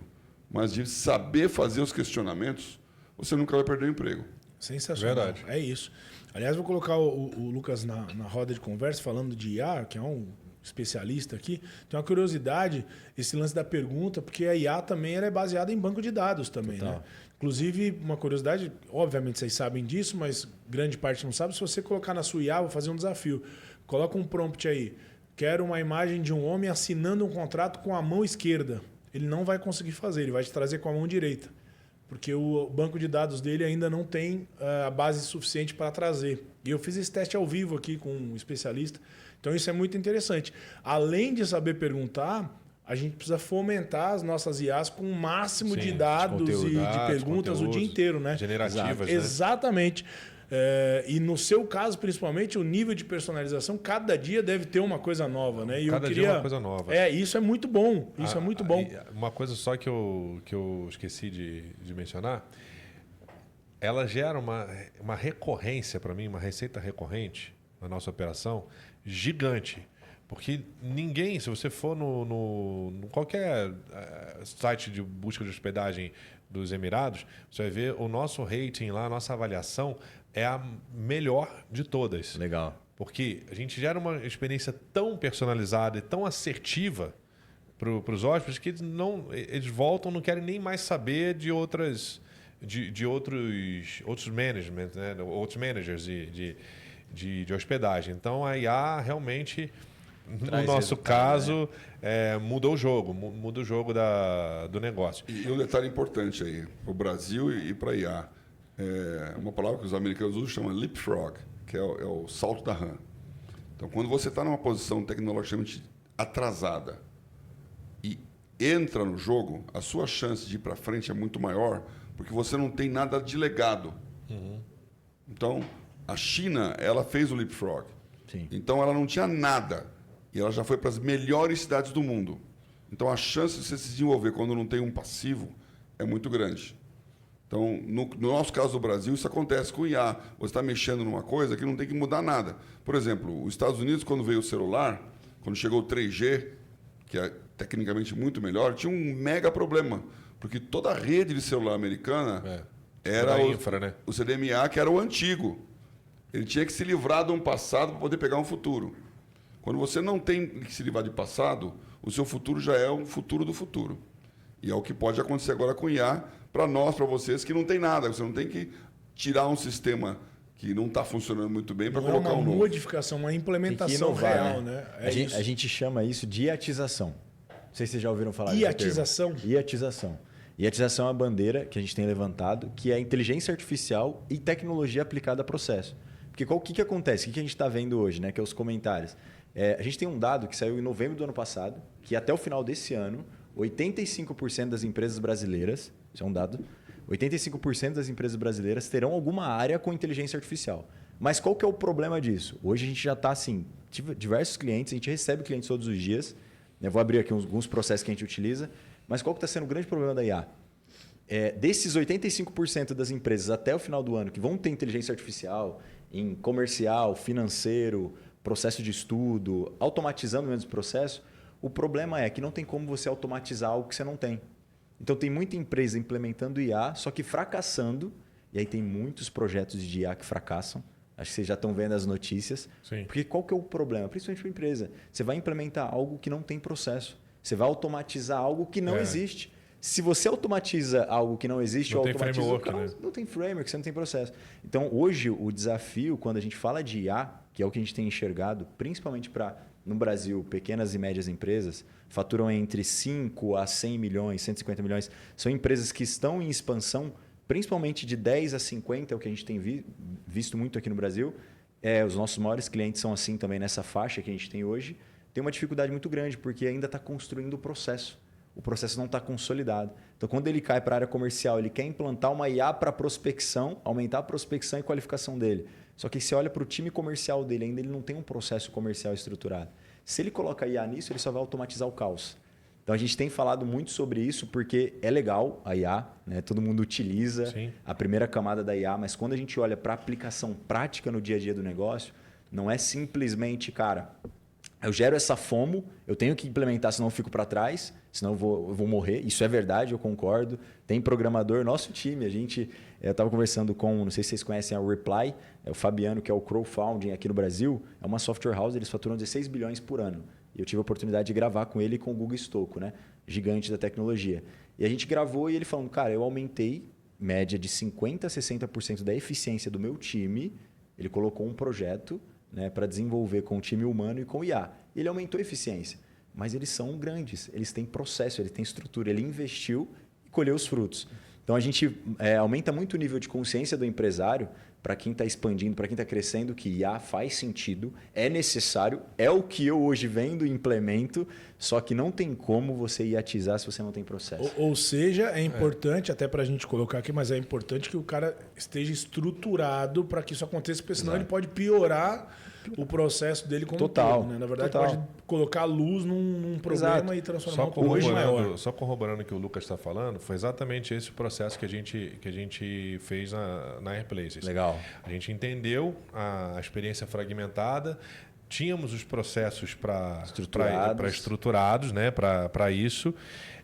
mas de saber fazer os questionamentos, você nunca vai perder o emprego. Sensacional. Verdade. É isso. Aliás, vou colocar o Lucas na roda de conversa, falando de IA, que é um especialista aqui. Tem uma curiosidade, esse lance da pergunta, porque a IA também ela é baseada em banco de dados também. Né? Inclusive, uma curiosidade, obviamente vocês sabem disso, mas grande parte não sabe. Se você colocar na sua IA, vou fazer um desafio. Coloca um prompt aí. Quero uma imagem de um homem assinando um contrato com a mão esquerda. Ele não vai conseguir fazer, ele vai te trazer com a mão direita. Porque o banco de dados dele ainda não tem a base suficiente para trazer. E eu fiz esse teste ao vivo aqui com um especialista. Então, isso é muito interessante. Além de saber perguntar, a gente precisa fomentar as nossas IAs com o máximo de Sim, dados conteúdo. e de Dados, perguntas o dia conteúdos, inteiro, né? generativas, né? Exatamente. E no seu caso, principalmente, o nível de personalização, cada dia deve ter uma coisa nova, né? E Cada eu dia queria... uma coisa nova. Isso é muito bom. Isso é muito bom. E uma coisa só que eu esqueci de mencionar, ela gera uma recorrência para mim, uma receita recorrente na nossa operação gigante. Porque ninguém, se você for no qualquer site de busca de hospedagem dos Emirados, você vai ver o nosso rating lá, a nossa avaliação é a melhor de todas. Legal. Porque a gente gera uma experiência tão personalizada e tão assertiva para os hóspedes que eles voltam, não querem nem mais saber de outros management, né? Outros managers de hospedagem. Então a IA realmente, no nosso caso, mudou o jogo, muda o jogo do negócio. E um detalhe importante aí, para o Brasil e para a IA. Uma palavra que os americanos usam chama leapfrog, que é o salto da rã. Então, quando você está numa posição tecnologicamente atrasada e entra no jogo, a sua chance de ir para frente é muito maior, porque você não tem nada de legado. Então, a China, ela fez o leapfrog. Sim. Então, ela não tinha nada. E ela já foi para as melhores cidades do mundo. Então, a chance de você se desenvolver quando não tem um passivo é muito grande. Então, no nosso caso do Brasil, isso acontece com o IA. Você está mexendo numa coisa que não tem que mudar nada. Por exemplo, os Estados Unidos, quando veio o celular, quando chegou o 3G, que é tecnicamente muito melhor, tinha um mega problema. Porque toda a rede de celular americana era infra, né? o CDMA, que era o antigo. Ele tinha que se livrar de um passado para poder pegar um futuro. Quando você não tem que se livrar de passado, o seu futuro já é um futuro do futuro. E é o que pode acontecer agora com o IA, para nós, para vocês, que não tem nada. Você não tem que tirar um sistema que não está funcionando muito bem para colocar um uma novo. modificação, uma implementação inovar, real, né? A gente chama isso de iatização. Não sei se vocês já ouviram falar Iatização? desse termo. Iatização. Iatização é uma bandeira que a gente tem levantado, que é inteligência artificial e tecnologia aplicada a processo. Porque o que acontece? O que a gente está vendo hoje, né? Que é os comentários. A gente tem um dado que saiu em novembro do ano passado, que até o final desse ano, 85% das empresas brasileiras, isso é um dado, 85% das empresas brasileiras terão alguma área com inteligência artificial. Mas qual que é o problema disso? Hoje a gente já está assim, diversos clientes, a gente recebe clientes todos os dias. Eu vou abrir aqui alguns processos que a gente utiliza. Mas qual que está sendo o grande problema da IA? Desses 85% das empresas até o final do ano que vão ter inteligência artificial em comercial, financeiro, processo de estudo, automatizando o mesmo processo, o problema é que não tem como você automatizar algo que você não tem. Então, tem muita empresa implementando IA, só que fracassando. E aí tem muitos projetos de IA que fracassam. Acho que vocês já estão vendo as notícias. Sim. Porque qual que é o problema? Principalmente para a empresa. Você vai implementar algo que não tem processo. Você vai automatizar algo que não existe. Se você automatiza algo que não existe, não ou tem automatiza framework, né? não tem framework, você não tem processo. Então, hoje, o desafio, quando a gente fala de IA, que é o que a gente tem enxergado, principalmente para, no Brasil, pequenas e médias empresas, faturam entre 5 a 100 milhões, 150 milhões. São empresas que estão em expansão, principalmente de 10 a 50, é o que a gente tem visto muito aqui no Brasil. Os nossos maiores clientes são assim também nessa faixa que a gente tem hoje. Tem uma dificuldade muito grande, porque ainda está construindo o processo. O processo não está consolidado. Então, quando ele cai para a área comercial, ele quer implantar uma IA para prospecção, aumentar a prospecção e qualificação dele. Só que você olha para o time comercial dele, ainda ele não tem um processo comercial estruturado. Se ele coloca IA nisso, ele só vai automatizar o caos. Então, a gente tem falado muito sobre isso, porque é legal a IA, né? Todo mundo utiliza a primeira camada da IA, mas quando a gente olha para a aplicação prática no dia a dia do negócio, não é simplesmente, cara, eu gero essa FOMO, eu tenho que implementar, senão eu fico para trás, senão eu vou morrer. Isso é verdade, eu concordo. Tem programador, nosso time, eu estava conversando com, não sei se vocês conhecem a Reply, é o Fabiano, que é o crowdfunding aqui no Brasil, é uma software house, eles faturam 16 bilhões por ano. E eu tive a oportunidade de gravar com ele e com o Guga Stocco, né? Gigante da tecnologia. E a gente gravou e ele falando, cara, eu aumentei média de 50% a 60% da eficiência do meu time. Ele colocou um projeto, né, para desenvolver com o time humano e com o IA. Ele aumentou a eficiência, mas eles são grandes, eles têm processo, eles têm estrutura, ele investiu e colheu os frutos. Então, a gente aumenta muito o nível de consciência do empresário para quem está expandindo, para quem está crescendo, que IA faz sentido, é necessário, é o que eu hoje vendo e implemento, só que não tem como você iatizar se você não tem processo. Ou seja, é importante, até para a gente colocar aqui, mas é importante que o cara esteja estruturado para que isso aconteça, porque senão ele pode piorar o processo dele como Total, todo, né? Na verdade, total. pode colocar luz num problema Exato. e transformar o problema maior. Só corroborando o que o Lucas está falando, foi exatamente esse o processo que a gente fez na Airplaces. Legal. A gente entendeu a experiência fragmentada, tínhamos os processos estruturados, né, para isso.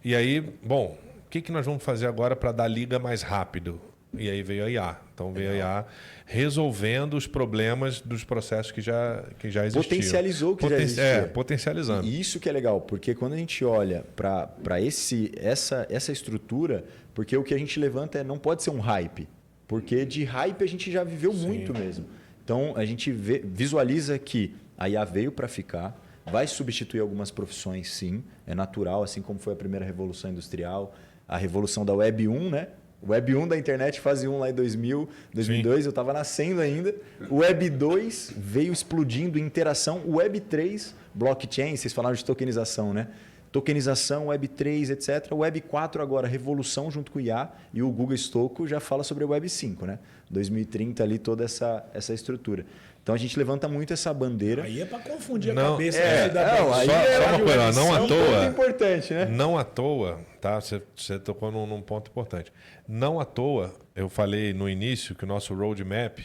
E aí, bom, o que nós vamos fazer agora para dar liga mais rápido? E aí veio a IA. Então veio a IA resolvendo os problemas dos processos que já existiam. Potencializou o que já existia. Potencializando. E isso que é legal, porque quando a gente olha para essa estrutura, porque o que a gente levanta não pode ser um hype, porque de hype a gente já viveu muito mesmo. Então a gente visualiza que a IA veio para ficar, vai substituir algumas profissões, sim, é natural, assim como foi a primeira revolução industrial, a revolução da Web 1, né? Web 1 da internet, fase 1 lá em 2000, 2002, eu estava nascendo ainda. O Web 2 veio explodindo, interação. O Web 3, blockchain, vocês falaram de tokenização, né? Tokenização, Web 3, etc. O Web 4 agora, revolução junto com o IA. E o Google Stocco já fala sobre o Web 5, né? 2030 ali, toda essa estrutura. Então a gente levanta muito essa bandeira. Aí é para confundir a Não, cabeça é, do cidadão. não, aí Só uma coisa, não à muito toa. importante, né? Não à toa, tá? Você tocou num ponto importante. Não à toa, eu falei no início que o nosso roadmap,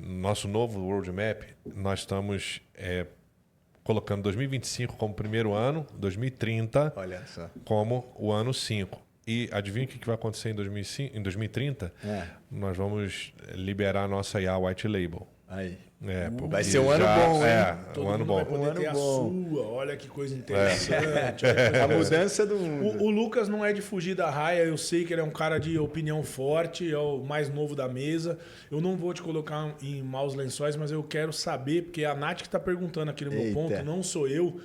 nosso novo roadmap, nós estamos colocando 2025 como primeiro ano, 2030 Olha só. como o ano 5. E adivinha o que vai acontecer em 2030? Nós vamos liberar a nossa IA White Label. Aí. Porque vai ser um ano bom, hein? Todo um ano mundo bom. vai poder ano ter bom. a sua. Olha que coisa interessante. A mudança do mundo. O Lucas não é de fugir da raia, eu sei que ele é um cara de opinião forte, é o mais novo da mesa. Eu não vou te colocar em maus lençóis, mas eu quero saber, porque a Nath que está perguntando aqui no meu Eita. ponto, não sou eu.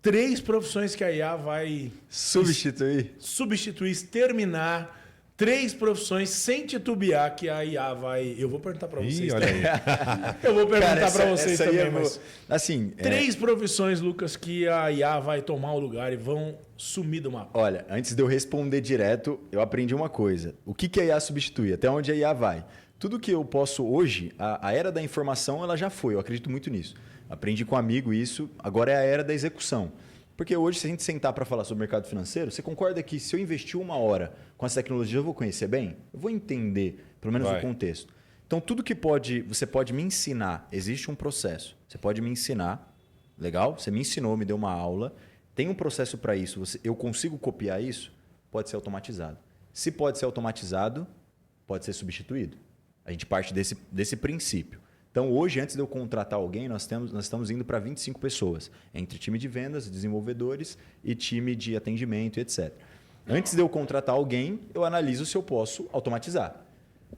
3 profissões que a IA vai Substituir. substituir, exterminar. 3 profissões sem titubear que a IA vai... Eu vou perguntar para vocês olha também. aí. Eu vou perguntar para vocês essa aí também, eu vou- mas... Assim, 3 profissões, Lucas, que a IA vai tomar o lugar e vão sumir do mapa. olha, antes de eu responder direto, eu aprendi uma coisa. O que a IA substitui? Até onde a IA vai? Tudo que eu posso hoje, a era da informação, ela já foi. Eu acredito muito nisso. Aprendi com um amigo isso. Agora é a era da execução. Porque hoje, se a gente sentar para falar sobre o mercado financeiro, você concorda que se eu investir 1 hora com essa tecnologia, eu vou conhecer bem? Eu vou entender, pelo menos o contexto. Então, tudo que você pode me ensinar, existe um processo. Você pode me ensinar, legal? Você me ensinou, me deu uma aula. Tem um processo para isso. Eu consigo copiar isso? Pode ser automatizado. Se pode ser automatizado, pode ser substituído. A gente parte desse princípio. Então, hoje, antes de eu contratar alguém, nós estamos indo para 25 pessoas, entre time de vendas, desenvolvedores e time de atendimento, etc. Antes de eu contratar alguém, eu analiso se eu posso automatizar.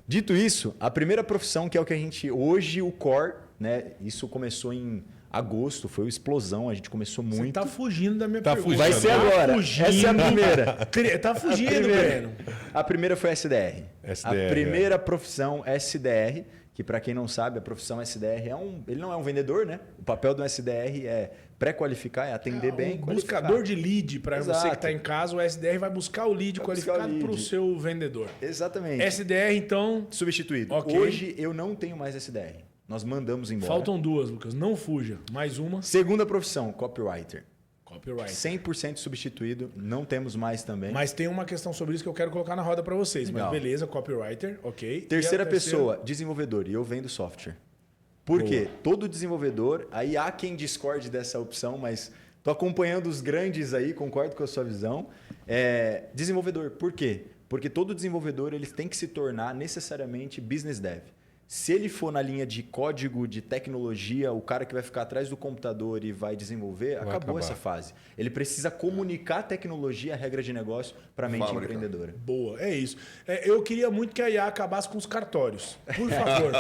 Dito isso, a primeira profissão, que é o que a gente... Hoje, o core, né? Isso começou em agosto, foi uma explosão, a gente começou Você muito. tá fugindo da minha Tá pergunta. fugindo. Vai ser agora. Fugindo. Essa é a primeira. Tá fugindo, primeira. Breno. A primeira foi SDR. SDR, A primeira profissão SDR, que para quem não sabe, a profissão SDR ele não é um vendedor, né? O papel do SDR é pré-qualificar, é atender bem, Um qualificar. buscador de lead para você Exato. que está em casa, o SDR vai buscar o lead Vai buscar o qualificado para o lead. seu vendedor. Exatamente. SDR, então, Substituído. Ok. Hoje eu não tenho mais SDR. Nós mandamos embora. faltam 2, Lucas. Não fuja. Mais uma. Segunda profissão, copywriter. Copyright. 100% substituído, não temos mais também. Mas tem uma questão sobre isso que eu quero colocar na roda para vocês. Legal. Mas beleza, copywriter, ok. Terceira E a pessoa, desenvolvedor. E eu vendo software. Por quê? Todo desenvolvedor, aí há quem discorde dessa opção, mas estou acompanhando os grandes aí, concordo com a sua visão. Desenvolvedor, por quê? Porque todo desenvolvedor ele tem que se tornar necessariamente business dev. Se ele for na linha de código, de tecnologia, o cara que vai ficar atrás do computador e vai desenvolver, acabou acabar. essa fase. Ele precisa comunicar a tecnologia, a regra de negócio para a mente Fábrica. empreendedora. Boa, é isso. Eu queria muito que a IA acabasse com os cartórios. Por favor.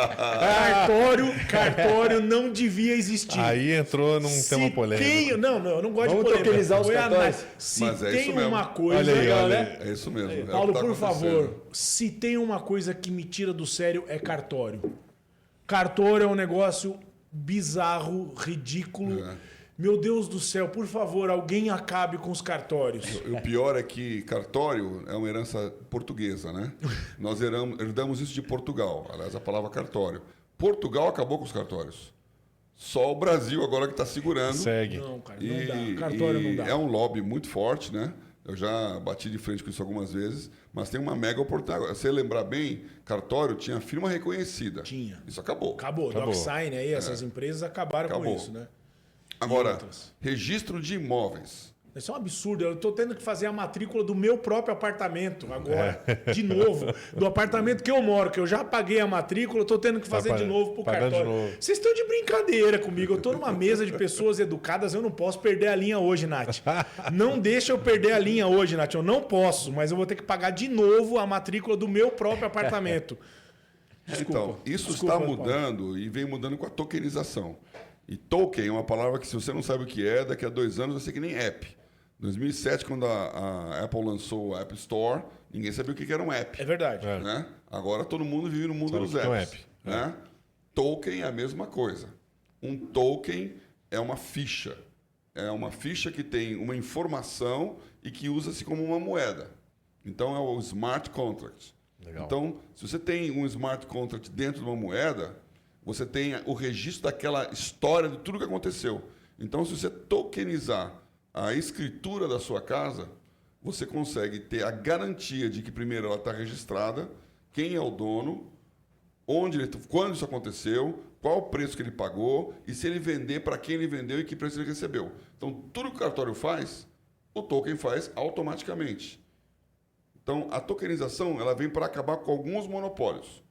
Cartório não devia existir. Aí entrou num Se tema polêmico. Não, eu não gosto Vamos de polêmica. tokenizar os Foi a cartórios? Nath. Se Mas é tem isso mesmo. uma coisa... Olha aí, legal, olha né? É isso mesmo. é o que Paulo, tá por acontecendo. favor, se tem uma coisa que me tira do sério é cartório. Cartório é um negócio bizarro, ridículo. Meu Deus do céu, por favor, alguém acabe com os cartórios. E o pior é que cartório é uma herança portuguesa, né? Nós herdamos isso de Portugal. Aliás, a palavra cartório. Portugal acabou com os cartórios. Só o Brasil agora que está segurando. Segue. Não, cara, não dá. Cartório não dá. É um lobby muito forte, né? Eu já bati de frente com isso algumas vezes, mas tem uma mega oportunidade. Se você lembrar bem, cartório tinha firma reconhecida. Tinha. Isso acabou. Acabou. DocSign aí, essas empresas acabaram Acabou. com isso, né? Agora, outras. registro de imóveis. Isso é um absurdo. Eu estou tendo que fazer a matrícula do meu próprio apartamento agora, de novo. Do apartamento que eu moro, que eu já paguei a matrícula, eu estou tendo que fazer de novo pro pagando cartório. de novo. Vocês estão de brincadeira comigo. Eu estou numa mesa de pessoas educadas, eu não posso perder a linha hoje, Nath. Não deixa eu perder a linha hoje, Nath. Eu não posso, mas eu vou ter que pagar de novo a matrícula do meu próprio apartamento. Desculpa. Então, isso Desculpa, está Paulo. mudando e vem mudando com a tokenização. E token é uma palavra que, se você não sabe o que é, daqui a 2 anos vai ser que nem app. Em 2007, quando a Apple lançou o App Store, ninguém sabia o que era um app. É verdade. Né? Agora todo mundo vive no mundo Sabe dos o que é um apps. app. Né? Token é a mesma coisa. Um token é uma ficha. É uma ficha que tem uma informação e que usa-se como uma moeda. Então é o smart contract. Legal. Então, se você tem um smart contract dentro de uma moeda, você tem o registro daquela história de tudo que aconteceu. Então, se você tokenizar a escritura da sua casa, você consegue ter a garantia de que, primeiro, ela está registrada, quem é o dono, quando isso aconteceu, qual o preço que ele pagou e se ele vender, para quem ele vendeu e que preço ele recebeu. Então, tudo que o cartório faz, o token faz automaticamente. Então, a tokenização ela vem para acabar com alguns monopólios.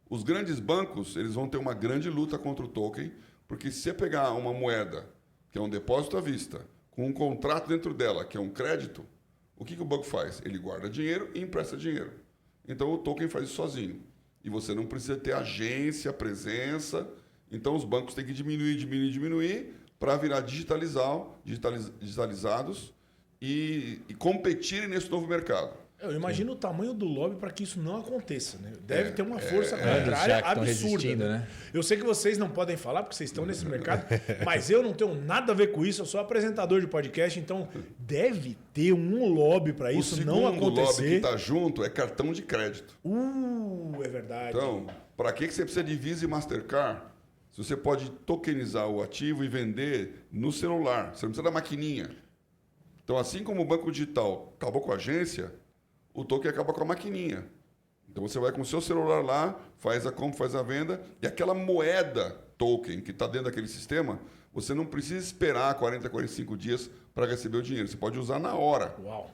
Os grandes bancos eles vão ter uma grande luta contra o token, porque se você pegar uma moeda, que é um depósito à vista, com um contrato dentro dela, que é um crédito, o que o banco faz? Ele guarda dinheiro e empresta dinheiro. Então, o token faz isso sozinho. E você não precisa ter agência, presença. Então, os bancos têm que diminuir para virar digitalizados e competirem nesse novo mercado. Eu imagino o tamanho do lobby para que isso não aconteça. Né? Deve ter uma força já contrária que estão absurda. resistindo, Né? né? Eu sei que vocês não podem falar porque vocês estão nesse mercado, mas eu não tenho nada a ver com isso. Eu sou apresentador de podcast, então deve ter um lobby para isso não acontecer. O segundo lobby que está junto é cartão de crédito. É verdade. Então, para que você precisa de Visa e Mastercard se você pode tokenizar o ativo e vender no celular? Você não precisa da maquininha. Então, assim como o banco digital acabou com a agência, o token acaba com a maquininha. Então, você vai com o seu celular lá, faz a compra, faz a venda, e aquela moeda token que está dentro daquele sistema, você não precisa esperar 40, 45 dias para receber o dinheiro. Você pode usar na hora. Uau.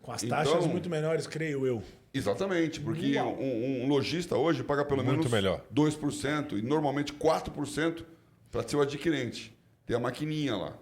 Com as taxas muito menores, creio eu. Exatamente, porque um lojista hoje paga pelo Muito menos melhor. 2% e normalmente 4% para ser o adquirente. Tem a maquininha lá.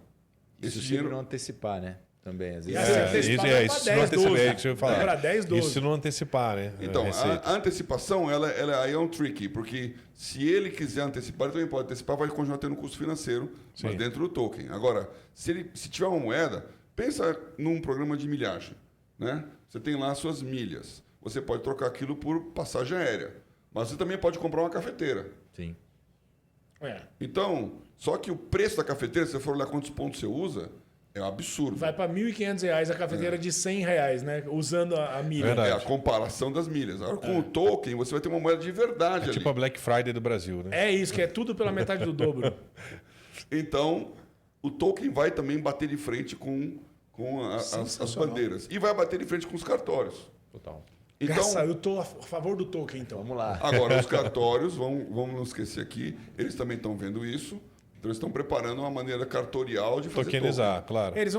Esse Isso dinheiro não antecipar, né? Também, às E vezes. se antecipar, vai pra isso se não 10, antecipar, 12. é isso que eu ia falar. Vai pra 10, 12. Isso se não antecipar, né? Então, Receita. a antecipação ela aí é um tricky, porque se ele quiser antecipar, ele também pode antecipar, vai continuar tendo um custo financeiro, mas Sim. dentro do token. Agora, se tiver uma moeda, pensa num programa de milhagem. Né? Você tem lá as suas milhas. Você pode trocar aquilo por passagem aérea. Mas você também pode comprar uma cafeteira. Sim. Então, só que o preço da cafeteira, se você for olhar quantos pontos você usa, é um absurdo. Vai para R$ 1.500 a cafeteira de R$100, né? Usando a milha. Verdade. É a comparação das milhas. Agora, com o token, você vai ter uma moeda de verdade ali. Tipo a Black Friday do Brasil, né? É isso, que é tudo pela metade do dobro. Então, o token vai também bater de frente com as bandeiras. E vai bater de frente com os cartórios. Total. Então, Graça, eu tô a favor do token, então. Vamos lá. agora, os cartórios, vamos não esquecer aqui, eles também estão vendo isso. Então, eles estão preparando uma maneira cartorial de fazer Tokenizar, claro. Eles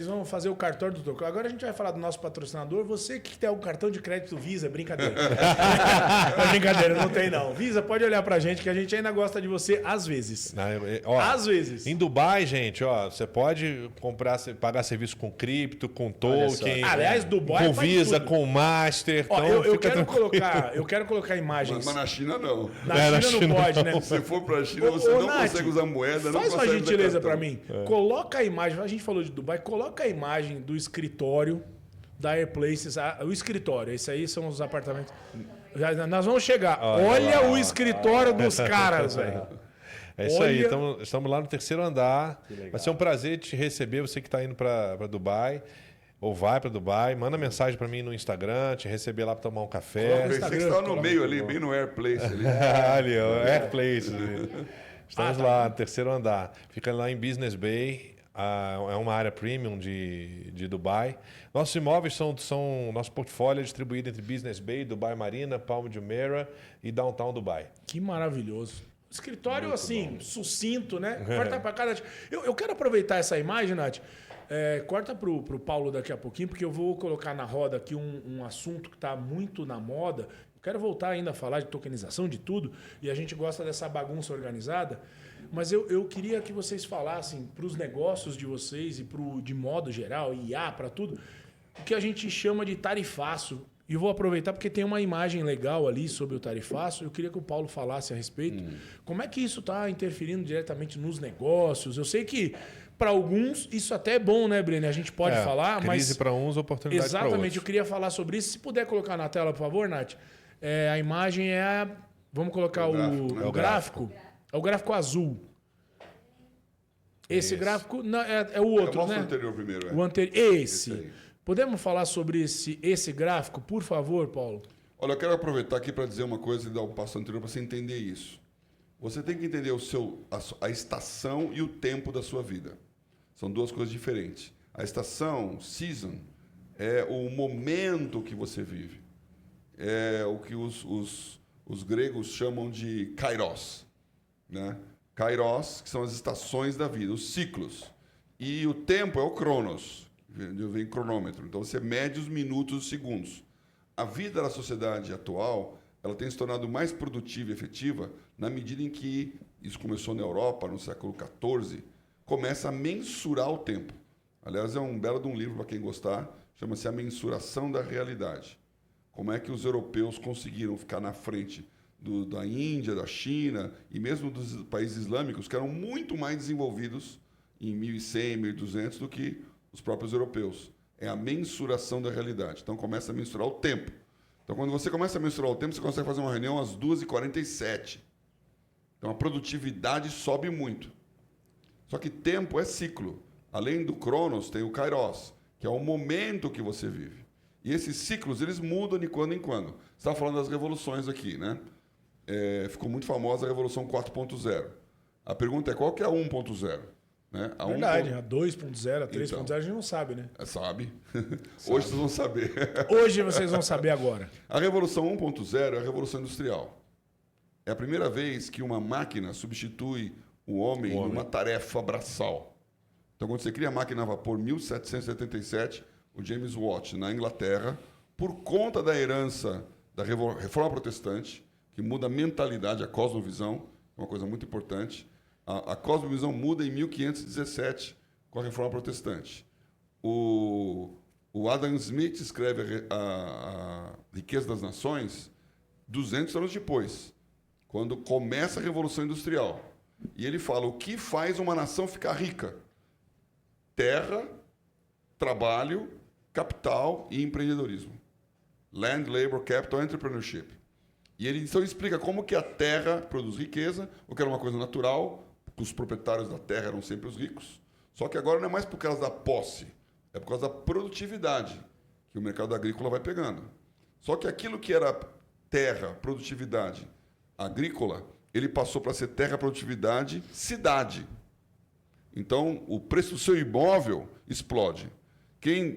vão fazer o cartório do token. Agora a gente vai falar do nosso patrocinador. Você que tem o cartão de crédito Visa, brincadeira. É brincadeira, não tem não. Visa, pode olhar pra gente que a gente ainda gosta de você às vezes. Às vezes. Em Dubai, gente, ó, você pode pagar serviço com cripto, com token, Aliás, Dubai com faz Visa, tudo. com Master. Ó, Então, eu fica quero colocar imagens. Mas na China, não. Na China não pode, né? Se você for para a China, você Ô, não Nath, consegue usar moeda, não faz uma consegue usar gentileza cartão. pra mim. Coloca a imagem, a gente falou de Dubai, coloca a imagem do escritório da Airplaces, o escritório. Esse aí são os apartamentos. Nós vamos chegar. Olha o escritório dos caras, velho. É isso aí, estamos lá no 3º andar. Vai ser um prazer te receber, você que está indo para Dubai. Ou vai para Dubai, manda mensagem para mim no Instagram, te receber lá para tomar um café. Eu pensei que você estava no meio ali, bem no Airplace ali. Ali, ó, Airplace. Estamos lá no 3º andar. Fica lá em Business Bay. É uma área premium de Dubai. Nossos imóveis são nosso portfólio é distribuído entre Business Bay, Dubai Marina, Palm Jumeirah e Downtown Dubai. Que maravilhoso. Escritório, muito assim, bom. Sucinto, né? Corta para cá, Nath. Eu quero aproveitar essa imagem, Nath. Corta pro Paulo daqui a pouquinho, porque eu vou colocar na roda aqui um assunto que está muito na moda. Eu quero voltar ainda a falar de tokenização, de tudo, e a gente gosta dessa bagunça organizada. Mas eu queria que vocês falassem para os negócios de vocês e de modo geral, IA, para tudo, o que a gente chama de tarifaço. E eu vou aproveitar porque tem uma imagem legal ali sobre o tarifaço. Eu queria que o Paulo falasse a respeito. Como é que isso está interferindo diretamente nos negócios? Eu sei que, para alguns, isso até é bom, né, Breno? A gente pode falar, crise mas... Crise para uns, oportunidade para outros. Exatamente. Eu queria falar sobre isso. Se puder colocar na tela, por favor, Nath. A imagem é... Vamos colocar o gráfico. É o gráfico azul. Esse gráfico não, é o outro, né? O anterior primeiro. O anterior. Esse. Podemos falar sobre esse gráfico, por favor, Paulo? Olha, eu quero aproveitar aqui para dizer uma coisa e dar um passo anterior para você entender isso. Você tem que entender a estação e o tempo da sua vida. São duas coisas diferentes. A estação, season, é o momento que você vive. É o que os gregos chamam de kairos, né? Kairos, que são as estações da vida, os ciclos. E o tempo é o cronos, vem cronômetro. Então, você mede os minutos, os segundos. A vida da sociedade atual, ela tem se tornado mais produtiva e efetiva na medida em que, isso começou na Europa, no século XIV, começa a mensurar o tempo. Aliás, é um belo de um livro para quem gostar, chama-se A Mensuração da Realidade. Como é que os europeus conseguiram ficar na frente da Índia, da China e mesmo dos países islâmicos, que eram muito mais desenvolvidos em 1100, 1200 do que os próprios europeus. É a mensuração da realidade. Então, começa a mensurar o tempo. Então, quando você começa a mensurar o tempo, você consegue fazer uma reunião às 2h47. Então, a produtividade sobe muito. Só que tempo é ciclo. Além do Cronos, tem o Kairos, que é o momento que você vive. E esses ciclos, eles mudam de quando em quando. Você estava falando das revoluções aqui, né? Ficou muito famosa a Revolução 4.0. A pergunta é, qual que é a 1.0? Né? Verdade, a 2.0, a 3.0 então, a gente não sabe, né? Sabe. Hoje vocês vão saber. Hoje vocês vão saber agora. A Revolução 1.0 é a Revolução Industrial. É a primeira vez que uma máquina substitui o homem numa tarefa braçal. Então, quando você cria a máquina a vapor, 1777, o James Watt, na Inglaterra, por conta da herança da Reforma Protestante, que muda a mentalidade, a cosmovisão, uma coisa muito importante. A cosmovisão muda em 1517, com a Reforma Protestante. O Adam Smith escreve a Riqueza das Nações 200 anos depois, quando começa a Revolução Industrial. E ele fala, o que faz uma nação ficar rica? Terra, trabalho, capital e empreendedorismo. Land, Labor, Capital, Entrepreneurship. E ele então explica como que a terra produz riqueza, o que era uma coisa natural, que os proprietários da terra eram sempre os ricos. Só que agora não é mais por causa da posse, é por causa da produtividade que o mercado agrícola vai pegando. Só que aquilo que era terra, produtividade agrícola, ele passou para ser terra, produtividade, cidade. Então, o preço do seu imóvel explode.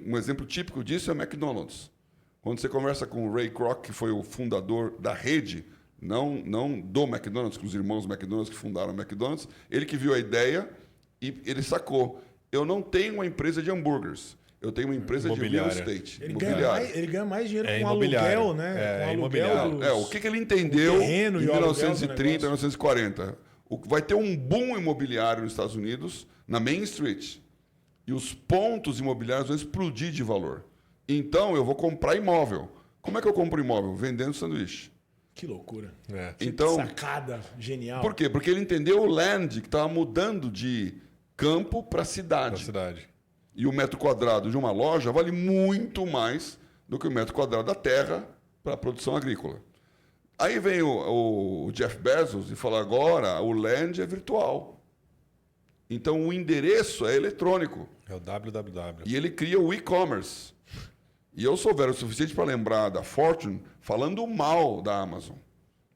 Um exemplo típico disso é o McDonald's. Quando você conversa com o Ray Kroc, que foi o fundador da rede, não do McDonald's, com os irmãos McDonald's que fundaram o McDonald's, ele que viu a ideia e ele sacou. Eu não tenho uma empresa de hambúrgueres, eu tenho uma empresa de real estate. Ele ganha mais dinheiro com aluguel, né? Com aluguel. O que ele entendeu em 1930, 1940? Vai ter um boom imobiliário nos Estados Unidos, na Main Street, e os pontos imobiliários vão explodir de valor. Então, eu vou comprar imóvel. Como é que eu compro imóvel? Vendendo sanduíche. Que loucura. Então, sacada genial. Por quê? Porque ele entendeu o land, que estava mudando de campo para cidade. E o metro quadrado de uma loja vale muito mais do que o metro quadrado da terra para a produção agrícola. Aí vem o Jeff Bezos e fala, agora o land é virtual. Então, o endereço é eletrônico. É o www. E ele cria o e-commerce. E eu sou velho o suficiente para lembrar da Fortune falando mal da Amazon.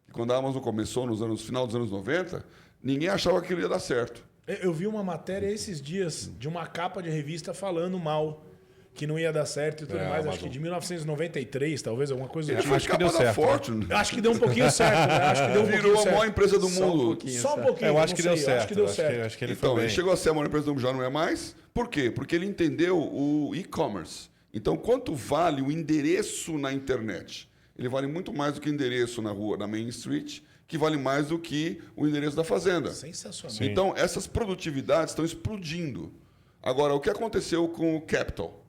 E quando a Amazon começou no final dos anos 90, ninguém achava que aquilo ia dar certo. Eu vi uma matéria esses dias de uma capa de revista falando mal, que não ia dar certo e tudo mais. Amazon. Acho que de 1993, talvez, alguma coisa do Ele tipo. foi acho que deu capa da certo, né? Fortune. Eu acho que deu um pouquinho certo, né? Acho que deu um Virou pouquinho a certo. maior empresa do Só um mundo. pouquinho. Só um pouquinho. Eu acho não que deu sei, certo. Acho que deu certo. Acho que ele Então, foi ele bem. chegou a ser a maior empresa do mundo, já não é mais. Por quê? Porque ele entendeu o e-commerce. Então, quanto vale o endereço na internet? Ele vale muito mais do que o endereço na rua, na Main Street, que vale mais do que o endereço da fazenda. Sensacional. Sim. Então, essas produtividades estão explodindo. Agora, o que aconteceu com o capital?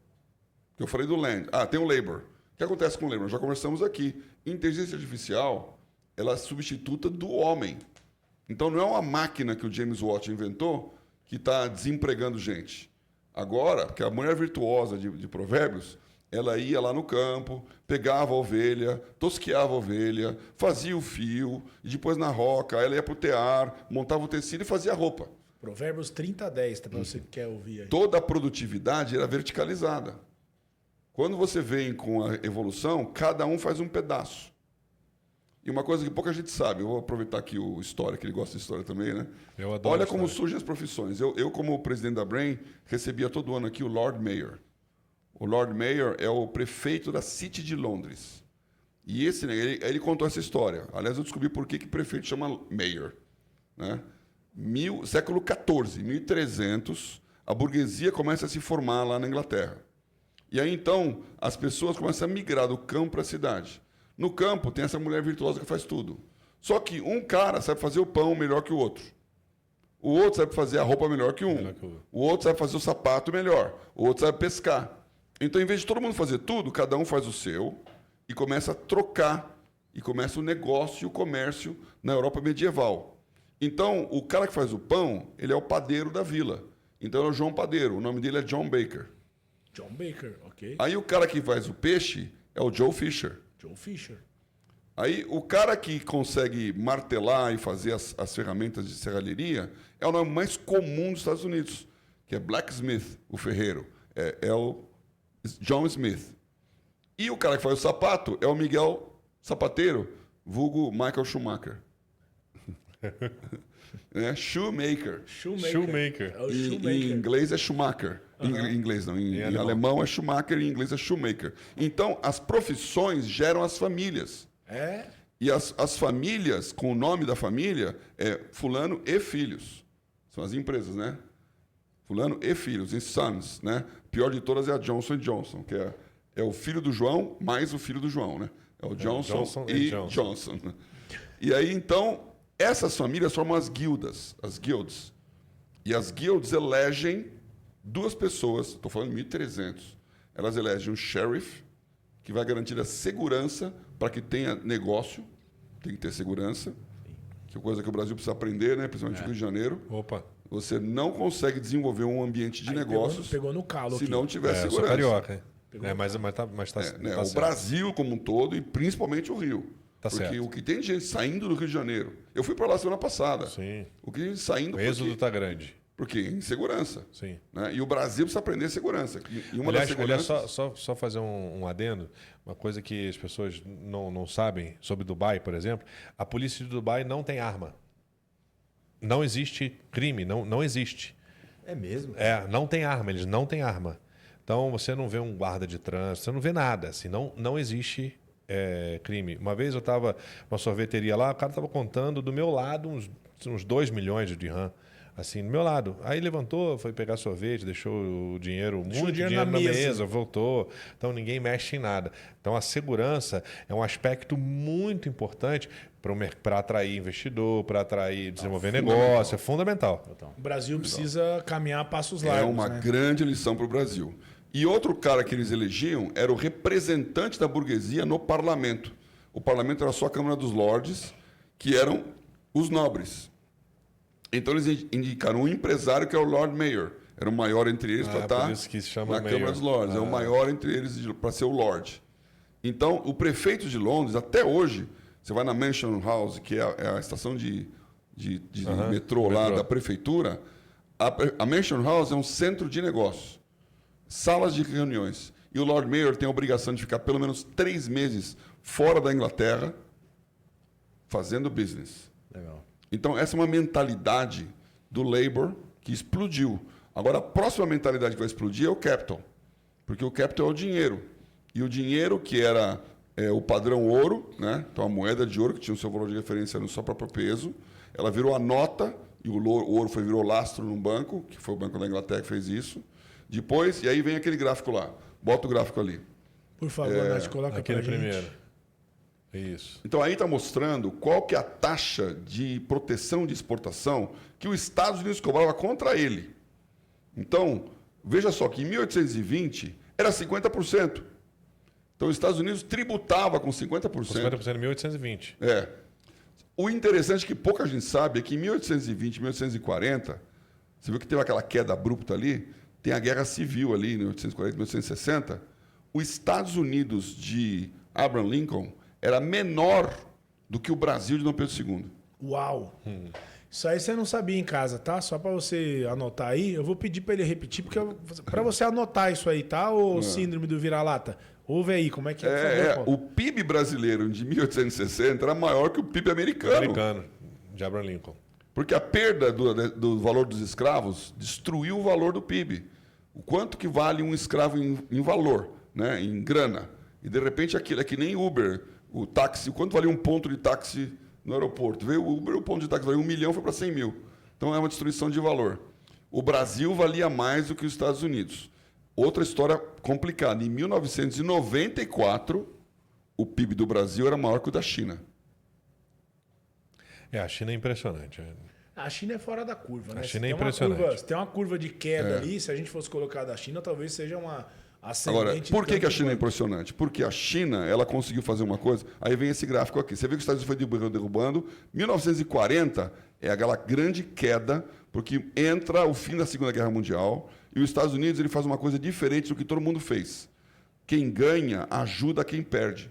Eu falei do land. Tem o labor. O que acontece com o labor? Já conversamos aqui. Inteligência artificial, ela é substituta do homem. Então, não é uma máquina que o James Watt inventou que está desempregando gente. Agora, que a mulher virtuosa de provérbios, ela ia lá no campo, pegava a ovelha, tosqueava a ovelha, fazia o fio, e depois na roca, ela ia para o tear, montava o tecido e fazia a roupa. Provérbios 30:10, tá? Pra você que quer ouvir aí. Toda a produtividade era verticalizada. Quando você vem com a evolução, cada um faz um pedaço. E uma coisa que pouca gente sabe, eu vou aproveitar aqui o História, que ele gosta de história também, né? Eu adoro Olha história. como surgem as profissões. Eu, como presidente da Brain, recebia todo ano aqui o Lord Mayor. O Lord Mayor é o prefeito da City de Londres. E ele contou essa história. Aliás, eu descobri por que prefeito chama Mayor. Né? Século XIV, 1300, a burguesia começa a se formar lá na Inglaterra. E aí, então, as pessoas começam a migrar do campo para a cidade. No campo, tem essa mulher virtuosa que faz tudo. Só que um cara sabe fazer o pão melhor que o outro. O outro sabe fazer a roupa melhor que um. Melhor que o outro. O outro sabe fazer o sapato melhor. O outro sabe pescar. Então, em vez de todo mundo fazer tudo, cada um faz o seu e começa a trocar. E começa o negócio e o comércio na Europa medieval. Então, o cara que faz o pão, ele é o padeiro da vila. Então, é o João Padeiro. O nome dele é John Baker. John Baker, ok. Aí, o cara que faz o peixe é o Joe Fisher. Joe Fisher. Aí, o cara que consegue martelar e fazer as ferramentas de serralheria é o nome mais comum dos Estados Unidos, que é Blacksmith, o ferreiro. É o John Smith. E o cara que faz o sapato é o Miguel Sapateiro, vulgo Michael Schumacher. Shoemaker. Shoemaker. É o Em Shoemaker. inglês é Schumacher. Em inglês não, em alemão é Schumacher e em inglês é Shoemaker. Então, as profissões geram as famílias. É? E as famílias, com o nome da família, é Fulano e Filhos. São as empresas, né? Fulano e Filhos, e Sons, né? Pior de todas é a Johnson & Johnson, que é o filho do João mais o filho do João, né? É o Johnson e Johnson. E aí, então, essas famílias formam as guildas, as guilds. E as guilds elegem duas pessoas, estou falando de 1300, elas elegem um sheriff, que vai garantir a segurança para que tenha negócio, tem que ter segurança, que é coisa que o Brasil precisa aprender, né? Principalmente no Rio de Janeiro. Opa. Você não consegue desenvolver um ambiente de Aí negócios pegou no calo se aqui. não tiver Eu sou segurança. carioca. Mas tá Né? tá O certo. Brasil como um todo e principalmente o Rio. Tá porque certo. o que tem de gente saindo do Rio de Janeiro. Eu fui para lá semana passada. Sim. O que tem de gente saindo O êxodo tá grande. porque insegurança. Sim. Né? E o Brasil precisa aprender segurança. E uma das Aliás, seguranças... só fazer um adendo, uma coisa que as pessoas não sabem sobre Dubai, por exemplo, a polícia de Dubai não tem arma. Não existe crime, não existe. É mesmo? Não tem arma, eles não têm arma. Então você não vê um guarda de trânsito, você não vê nada, assim, não existe crime. Uma vez eu estava numa sorveteria lá, o cara estava contando do meu lado uns 2 milhões de dirham. Assim, do meu lado. Aí levantou, foi pegar sorvete, deixou o dinheiro, muito dinheiro na mesa, voltou. Então ninguém mexe em nada. Então a segurança é um aspecto muito importante para atrair investidor, para atrair, desenvolver negócio, é fundamental. O Brasil precisa caminhar a passos É largos, uma né? grande lição para o Brasil. E outro cara que eles elegiam era o representante da burguesia no parlamento. O parlamento era só a Câmara dos Lordes, que eram os nobres. Então eles indicaram um empresário que é o Lord Mayor. Era o maior entre eles para por estar isso que se chama na Mayor. Câmara dos Lords. É o maior entre eles para ser o Lord. Então, o prefeito de Londres, até hoje, você vai na Mansion House, que é a estação de metrô lá da prefeitura, a Mansion House é um centro de negócios, salas de reuniões. E o Lord Mayor tem a obrigação de ficar pelo menos 3 meses fora da Inglaterra fazendo business. Legal. Então, essa é uma mentalidade do Labour que explodiu. Agora, a próxima mentalidade que vai explodir é o capital. Porque o capital é o dinheiro. E o dinheiro, que era o padrão ouro, né? Então, a moeda de ouro, que tinha o seu valor de referência no seu próprio peso, ela virou a nota, e o ouro virou lastro num banco, que foi o Banco da Inglaterra que fez isso. Depois, e aí vem aquele gráfico lá. Bota o gráfico ali. Por favor, Nath, coloca Aquele pra gente. primeiro. Isso. Então, aí está mostrando qual que é a taxa de proteção de exportação que os Estados Unidos cobrava contra ele. Então, veja só que em 1820 era 50%. Então, os Estados Unidos tributava com 50%. 50% em 1820. É. O interessante que pouca gente sabe é que em 1820, 1840, você viu que teve aquela queda abrupta ali, tem a Guerra Civil ali, em 1840, 1860, os Estados Unidos de Abraham Lincoln era menor do que o Brasil de Dom Pedro II. Uau! Isso aí você não sabia em casa, tá? Só para você anotar aí, eu vou pedir para ele repetir, porque para você anotar isso aí, tá? Ô síndrome do vira-lata. Ouve aí, como é que é? O PIB brasileiro de 1860 era maior que o PIB americano. Americano, de Abraham Lincoln. Porque a perda do valor dos escravos destruiu o valor do PIB. O quanto que vale um escravo em valor, né? Em grana. E, de repente, aquilo é que nem Uber, o táxi. Quanto valia um ponto de táxi no aeroporto? Veio o Uber, o ponto de táxi valia 1 milhão, foi para 100 mil. Então, é uma destruição de valor. O Brasil valia mais do que os Estados Unidos. Outra história complicada. Em 1994, o PIB do Brasil era maior que o da China. A China é impressionante. A China é fora da curva, né? A China Se é tem uma impressionante. curva, se tem uma curva de queda ali, se a gente fosse colocar da China, talvez seja uma ascendente. Agora, por que a tanto China é quanto. impressionante? Porque a China, ela conseguiu fazer uma coisa. Aí vem esse gráfico aqui. Você vê que os Estados Unidos foi derrubando. 1940 é aquela grande queda, porque entra o fim da Segunda Guerra Mundial e os Estados Unidos ele faz uma coisa diferente do que todo mundo fez. Quem ganha ajuda quem perde.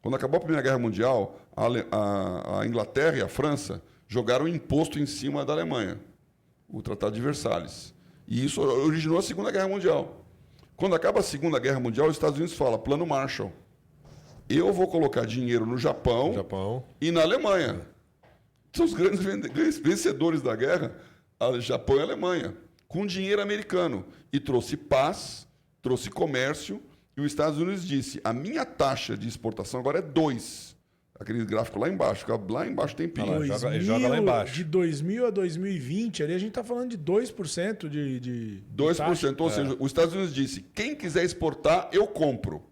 Quando acabou a Primeira Guerra Mundial, a Inglaterra e a França jogaram imposto em cima da Alemanha, o Tratado de Versalhes. E isso originou a Segunda Guerra Mundial. Quando acaba a Segunda Guerra Mundial, os Estados Unidos falam, Plano Marshall. Eu vou colocar dinheiro no Japão e na Alemanha. São os grandes vencedores da guerra, Japão e Alemanha, com dinheiro americano. E trouxe paz, trouxe comércio, e os Estados Unidos disse, a minha taxa de exportação agora é 2. Aquele gráfico lá embaixo, lá embaixo tem PIB. Joga lá embaixo. De 2000 a 2020, ali a gente está falando de 2% de 2%, taxa. ou seja, os Estados Unidos disse, quem quiser exportar, eu compro.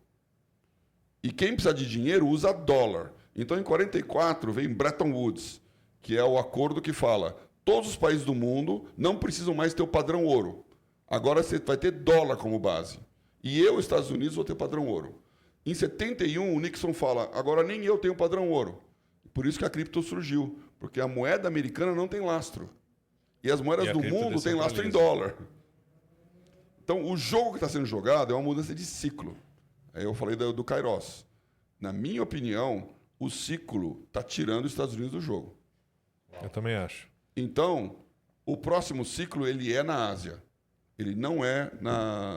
E quem precisa de dinheiro usa dólar. Então, em 44, vem Bretton Woods, que é o acordo que fala, todos os países do mundo não precisam mais ter o padrão ouro. Agora você vai ter dólar como base. E eu, Estados Unidos, vou ter padrão ouro. Em 71, o Nixon fala, agora nem eu tenho padrão ouro. Por isso que a cripto surgiu, porque a moeda americana não tem lastro. E as moedas do mundo têm lastro em dólar. Então, o jogo que está sendo jogado é uma mudança de ciclo. Aí eu falei do Kairos. Na minha opinião, o ciclo está tirando os Estados Unidos do jogo. Eu também acho. Então, o próximo ciclo ele é na Ásia. Ele não é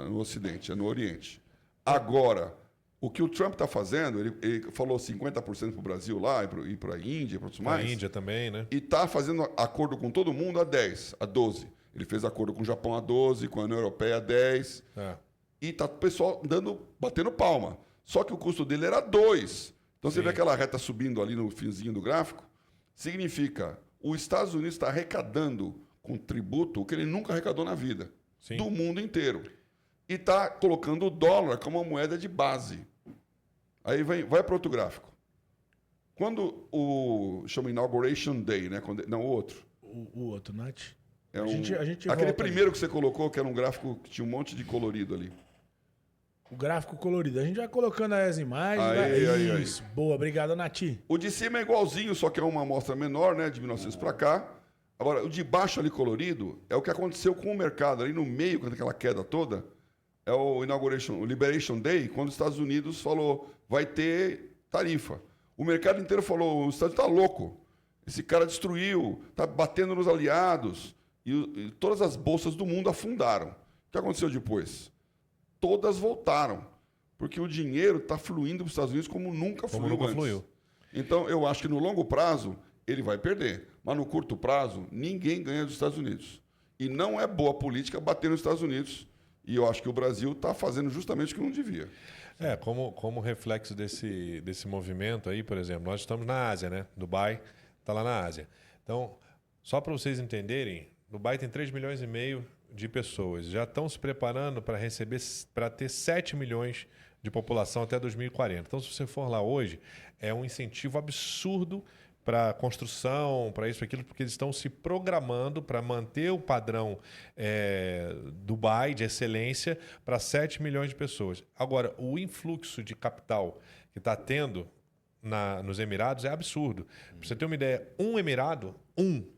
no Ocidente, é no Oriente. Agora, o que o Trump está fazendo, ele falou 50% para o Brasil lá e para a Índia, para outros mais. A Índia também, né? E está fazendo acordo com todo mundo a 10, a 12. Ele fez acordo com o Japão a 12, com a União Europeia a 10. E está o pessoal batendo palma. Só que o custo dele era 2. Então, você vê aquela reta subindo ali no finzinho do gráfico, significa os Estados Unidos está arrecadando com tributo o que ele nunca arrecadou na vida. Sim. Do mundo inteiro. E está colocando o dólar como uma moeda de base. Aí vai para outro gráfico. Quando chama Inauguration Day, né? Não, o outro. O outro, Nath. A gente aquele primeiro que você colocou, que era um gráfico que tinha um monte de colorido ali. O gráfico colorido. A gente vai colocando as imagens. Isso. Boa, obrigado, Nath. O de cima é igualzinho, só que é uma amostra menor, né? De 1900 para cá. Agora, o de baixo ali colorido é o que aconteceu com o mercado. Ali no meio, com aquela queda toda, é o Liberation Day, quando os Estados Unidos falou, vai ter tarifa. O mercado inteiro falou, os Estados Unidos está louco. Esse cara destruiu, está batendo nos aliados. E todas as bolsas do mundo afundaram. O que aconteceu depois? Todas voltaram. Porque o dinheiro está fluindo para os Estados Unidos como nunca fluiu. Então, eu acho que no longo prazo, ele vai perder. Mas no curto prazo, ninguém ganha dos Estados Unidos. E não é boa política bater nos Estados Unidos. E eu acho que o Brasil está fazendo justamente o que não devia. Como reflexo desse movimento aí, por exemplo, nós estamos na Ásia, né? Dubai está lá na Ásia. Então, só para vocês entenderem, Dubai tem 3,5 milhões de pessoas. Já estão se preparando para ter 7 milhões de população até 2040. Então, se você for lá hoje, é um incentivo absurdo para construção, para isso, para aquilo, porque eles estão se programando para manter o padrão Dubai de excelência para 7 milhões de pessoas. Agora, o influxo de capital que está tendo nos Emirados é absurdo. Para você ter uma ideia, um Emirado,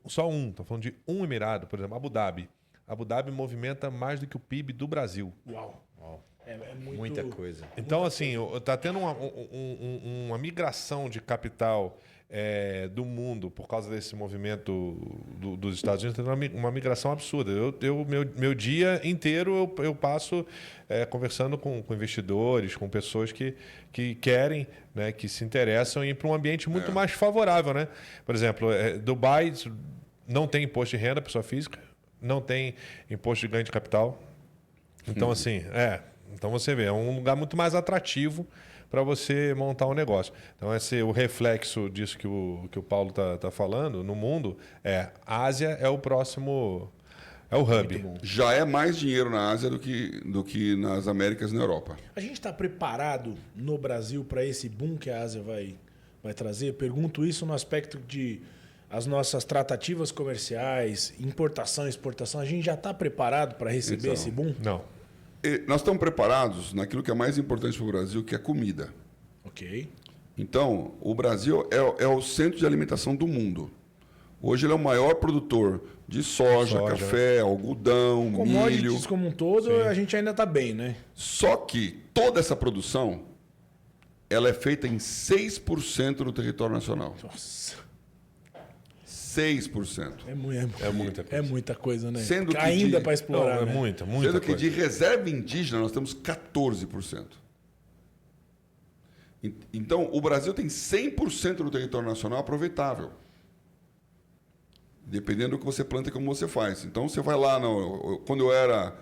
estou falando de um Emirado, por exemplo, Abu Dhabi. Abu Dhabi movimenta mais do que o PIB do Brasil. Uau. É muita coisa. Então, assim, está tendo uma migração de capital do mundo por causa desse movimento dos Estados Unidos, tem uma migração absurda. Meu dia inteiro eu passo conversando com investidores, com pessoas que querem, né, que se interessam em ir para um ambiente muito mais favorável. Né? Por exemplo, Dubai não tem imposto de renda, pessoa física, não tem imposto de ganho de capital. Então, assim, então você vê, é um lugar muito mais atrativo para você montar um negócio. Então, o reflexo disso que o Paulo está falando no mundo a Ásia é o próximo, é o hub. Já é mais dinheiro na Ásia do que nas Américas e na Europa. A gente está preparado no Brasil para esse boom que a Ásia vai trazer? Eu pergunto isso no aspecto de as nossas tratativas comerciais, importação e exportação. A gente já está preparado para receber esse boom? Não. Nós estamos preparados naquilo que é mais importante para o Brasil, que é comida. Ok. Então, o Brasil é o centro de alimentação do mundo. Hoje ele é o maior produtor de soja. Café, algodão, commodities milho. Como um todo, sim, a gente ainda está bem, né? Só que toda essa produção ela é feita em 6% do território nacional. Nossa. 6%. É muita coisa. É muita coisa, né? Sendo que ainda para explorar. Não, né? muita Sendo que coisa. de reserva indígena nós temos 14%. Então, o Brasil tem 100% do território nacional aproveitável. Dependendo do que você planta e como você faz. Então, você vai lá, quando eu era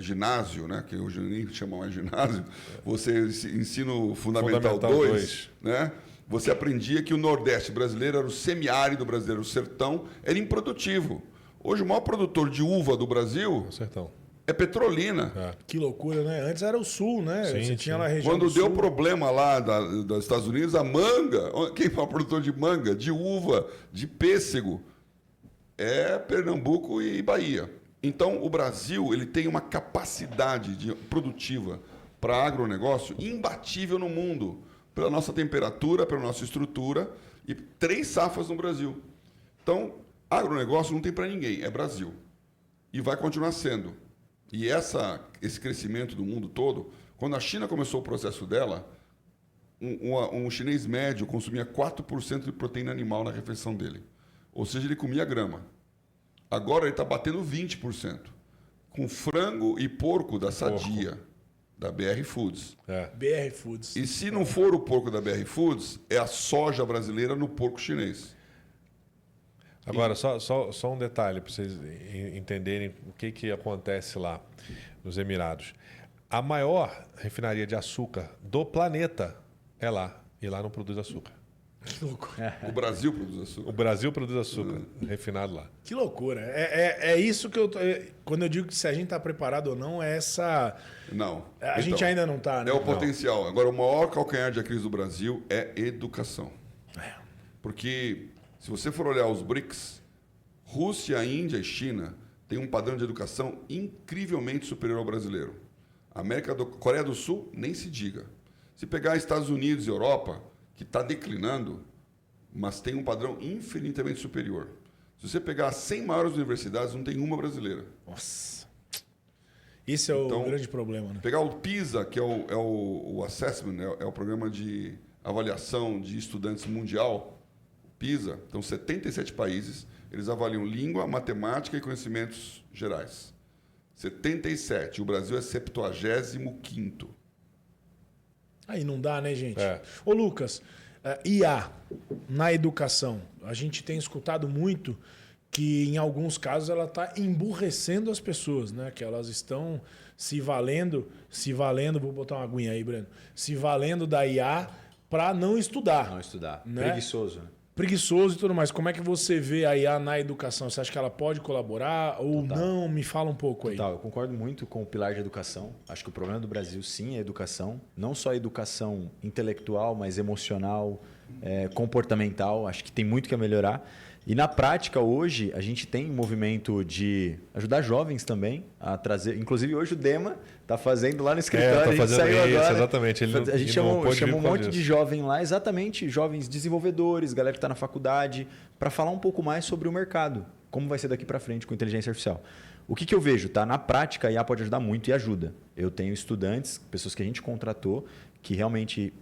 ginásio, né, que hoje nem chama mais ginásio, você ensino fundamental 2, né? Você aprendia que o Nordeste brasileiro era o semiárido brasileiro, o sertão era improdutivo. Hoje, o maior produtor de uva do Brasil é Petrolina. Que loucura, né? Antes era o Sul, né? Sim, você tinha lá a região Quando do deu Sul. problema lá dos Estados Unidos, a manga, quem é o produtor de manga, de uva, de pêssego, é Pernambuco e Bahia. Então, o Brasil ele tem uma capacidade produtiva para agronegócio imbatível no mundo. Pela nossa temperatura, pela nossa estrutura, e 3 safras no Brasil. Então, agronegócio não tem para ninguém, é Brasil. E vai continuar sendo. E esse crescimento do mundo todo, quando a China começou o processo dela, um chinês médio consumia 4% de proteína animal na refeição dele. Ou seja, ele comia grama. Agora ele está batendo 20%. Com frango e porco da Sadia. Da BR Foods. BR Foods. E se não for o porco da BR Foods, é a soja brasileira no porco chinês. Agora, só um detalhe para vocês entenderem o que acontece lá nos Emirados. A maior refinaria de açúcar do planeta é lá. E lá não produz açúcar. Que loucura. O Brasil produz açúcar. O Brasil produz açúcar refinado lá. Que loucura. É isso que eu... Quando eu digo que se a gente está preparado ou não, é essa... Não. A gente ainda não está, né? É o potencial. Agora, o maior calcanhar de Aquiles do Brasil é educação. Porque, se você for olhar os BRICS, Rússia, Índia e China têm um padrão de educação incrivelmente superior ao brasileiro. Coreia do Sul, nem se diga. Se pegar Estados Unidos e Europa, que está declinando, mas tem um padrão infinitamente superior. Se você pegar as 100 maiores universidades, não tem uma brasileira. Nossa. Esse é o grande problema, né? Pegar o PISA, que é o Assessment, é o programa de avaliação de estudantes mundial, PISA, então 77 países, eles avaliam língua, matemática e conhecimentos gerais. 77. O Brasil é 75º. Aí não dá, né, gente? Ô, Lucas, IA na educação. A gente tem escutado muito que, em alguns casos, ela está emburrecendo as pessoas, né? Que elas estão se valendo, vou botar uma aguinha aí, Breno, se valendo da IA para não estudar. Não estudar. Né? Preguiçoso, né? Preguiçoso e tudo mais. Como é que você vê a IA na educação? Você acha que ela pode colaborar ou não? Me fala um pouco aí. Eu concordo muito com o pilar de educação. Acho que o problema do Brasil, sim, é a educação. Não só a educação intelectual, mas emocional, comportamental. Acho que tem muito que melhorar. E na prática, hoje, a gente tem um movimento de ajudar jovens também a trazer... Inclusive, hoje o Dema está fazendo lá no escritório. Está fazendo saiu isso, agora. exatamente. A gente chamou um monte de jovem lá, exatamente, jovens desenvolvedores, galera que está na faculdade, para falar um pouco mais sobre o mercado. Como vai ser daqui para frente com inteligência artificial. O que eu vejo? Na prática, a IA pode ajudar muito e ajuda. Eu tenho estudantes, pessoas que a gente contratou, que realmente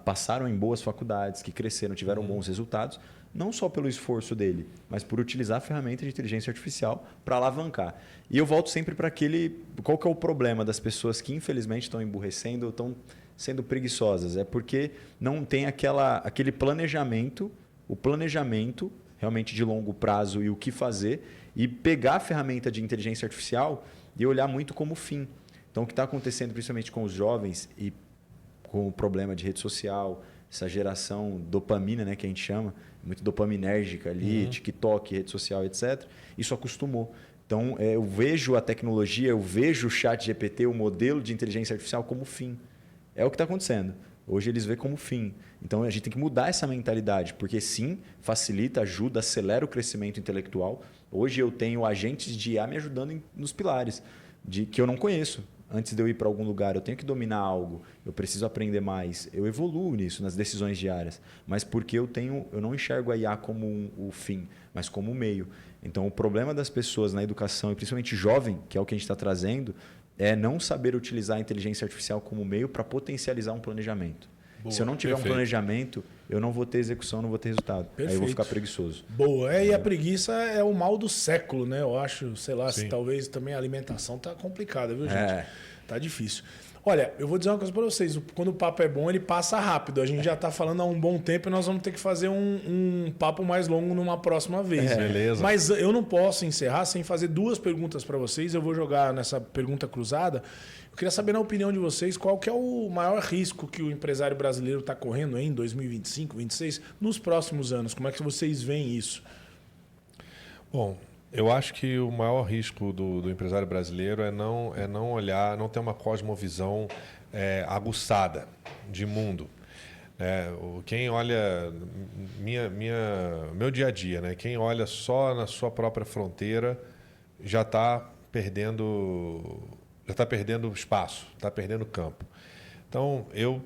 passaram em boas faculdades, que cresceram, tiveram bons resultados, não só pelo esforço dele, mas por utilizar a ferramenta de inteligência artificial para alavancar. E eu volto sempre para aquele... Qual que é o problema das pessoas que, infelizmente, estão emburrecendo ou estão sendo preguiçosas? É porque não tem aquele planejamento, o planejamento realmente de longo prazo e o que fazer, e pegar a ferramenta de inteligência artificial e olhar muito como fim. Então, o que está acontecendo, principalmente com os jovens e com o problema de rede social, essa geração dopamina, né, que a gente chama, muito dopaminérgica ali, TikTok, rede social, etc. Isso acostumou. Então, eu vejo a tecnologia, eu vejo o chat GPT, o modelo de inteligência artificial como fim. É o que está acontecendo. Hoje eles veem como fim. Então, a gente tem que mudar essa mentalidade, porque sim, facilita, ajuda, acelera o crescimento intelectual. Hoje eu tenho agentes de IA me ajudando nos pilares, que eu não conheço. Antes de eu ir para algum lugar, eu tenho que dominar algo, eu preciso aprender mais. Eu evoluo nisso, nas decisões diárias. Mas porque eu não enxergo a IA como o fim, mas como o meio. Então, o problema das pessoas na educação, e principalmente jovem, que é o que a gente está trazendo, é não saber utilizar a inteligência artificial como meio para potencializar um planejamento. Boa, se eu não tiver um planejamento, eu não vou ter execução, não vou ter resultado. Perfeito. Aí eu vou ficar preguiçoso. Boa. E a preguiça é o mal do século, né? Eu acho, sei lá, se talvez também a alimentação tá complicada, viu, gente? Tá difícil. Olha, eu vou dizer uma coisa para vocês. Quando o papo é bom, ele passa rápido. A gente já tá falando há um bom tempo e nós vamos ter que fazer um papo mais longo numa próxima vez. Beleza. Mas eu não posso encerrar sem fazer duas perguntas para vocês. Eu vou jogar nessa pergunta cruzada. Eu queria saber, na opinião de vocês, qual que é o maior risco que o empresário brasileiro está correndo em 2025, 2026, nos próximos anos. Como é que vocês veem isso? Bom, eu acho que o maior risco do empresário brasileiro é não olhar, não ter uma cosmovisão aguçada de mundo. Quem olha meu dia a dia, né? Quem olha só na sua própria fronteira já está perdendo espaço, está perdendo campo. Então, eu,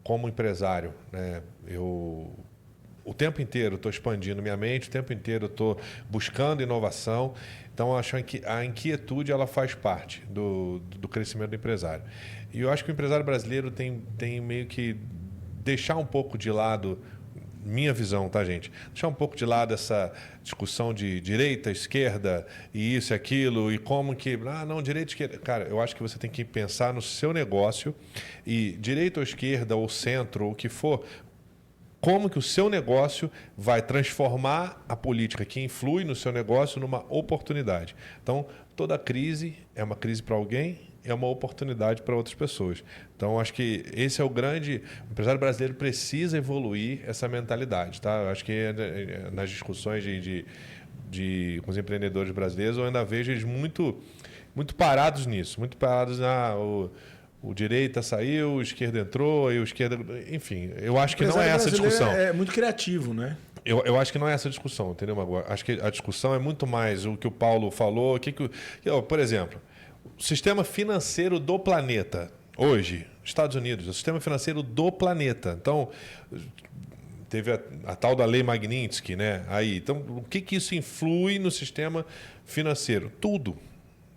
como empresário, né, o tempo inteiro estou expandindo minha mente, o tempo inteiro estou buscando inovação. Então, acho que a inquietude ela faz parte do crescimento do empresário. E eu acho que o empresário brasileiro tem meio que deixar um pouco de lado, minha visão, tá, gente? Deixar um pouco de lado essa discussão de direita, esquerda, e isso e aquilo, e como que... não, direita, esquerda... Cara, eu acho que você tem que pensar no seu negócio, e direita ou esquerda, ou centro, ou o que for... Como que o seu negócio vai transformar a política que influi no seu negócio numa oportunidade. Então, toda crise é uma crise para alguém, é uma oportunidade para outras pessoas. Então, acho que esse é o grande... O empresário brasileiro precisa evoluir essa mentalidade. Tá? Eu acho que nas discussões com os empreendedores brasileiros, eu ainda vejo eles muito parados nisso. Muito parados o direita saiu, o esquerda entrou, e o esquerda... Enfim, eu acho que não é essa a discussão. É muito criativo, né? Eu acho que não é essa a discussão, entendeu, Mago? Acho que a discussão é muito mais o que o Paulo falou. Por exemplo, o sistema financeiro do planeta, hoje, Estados Unidos, o sistema financeiro do planeta. Então, teve a tal da Lei Magnitsky, né? Aí, então, o que isso influi no sistema financeiro? Tudo.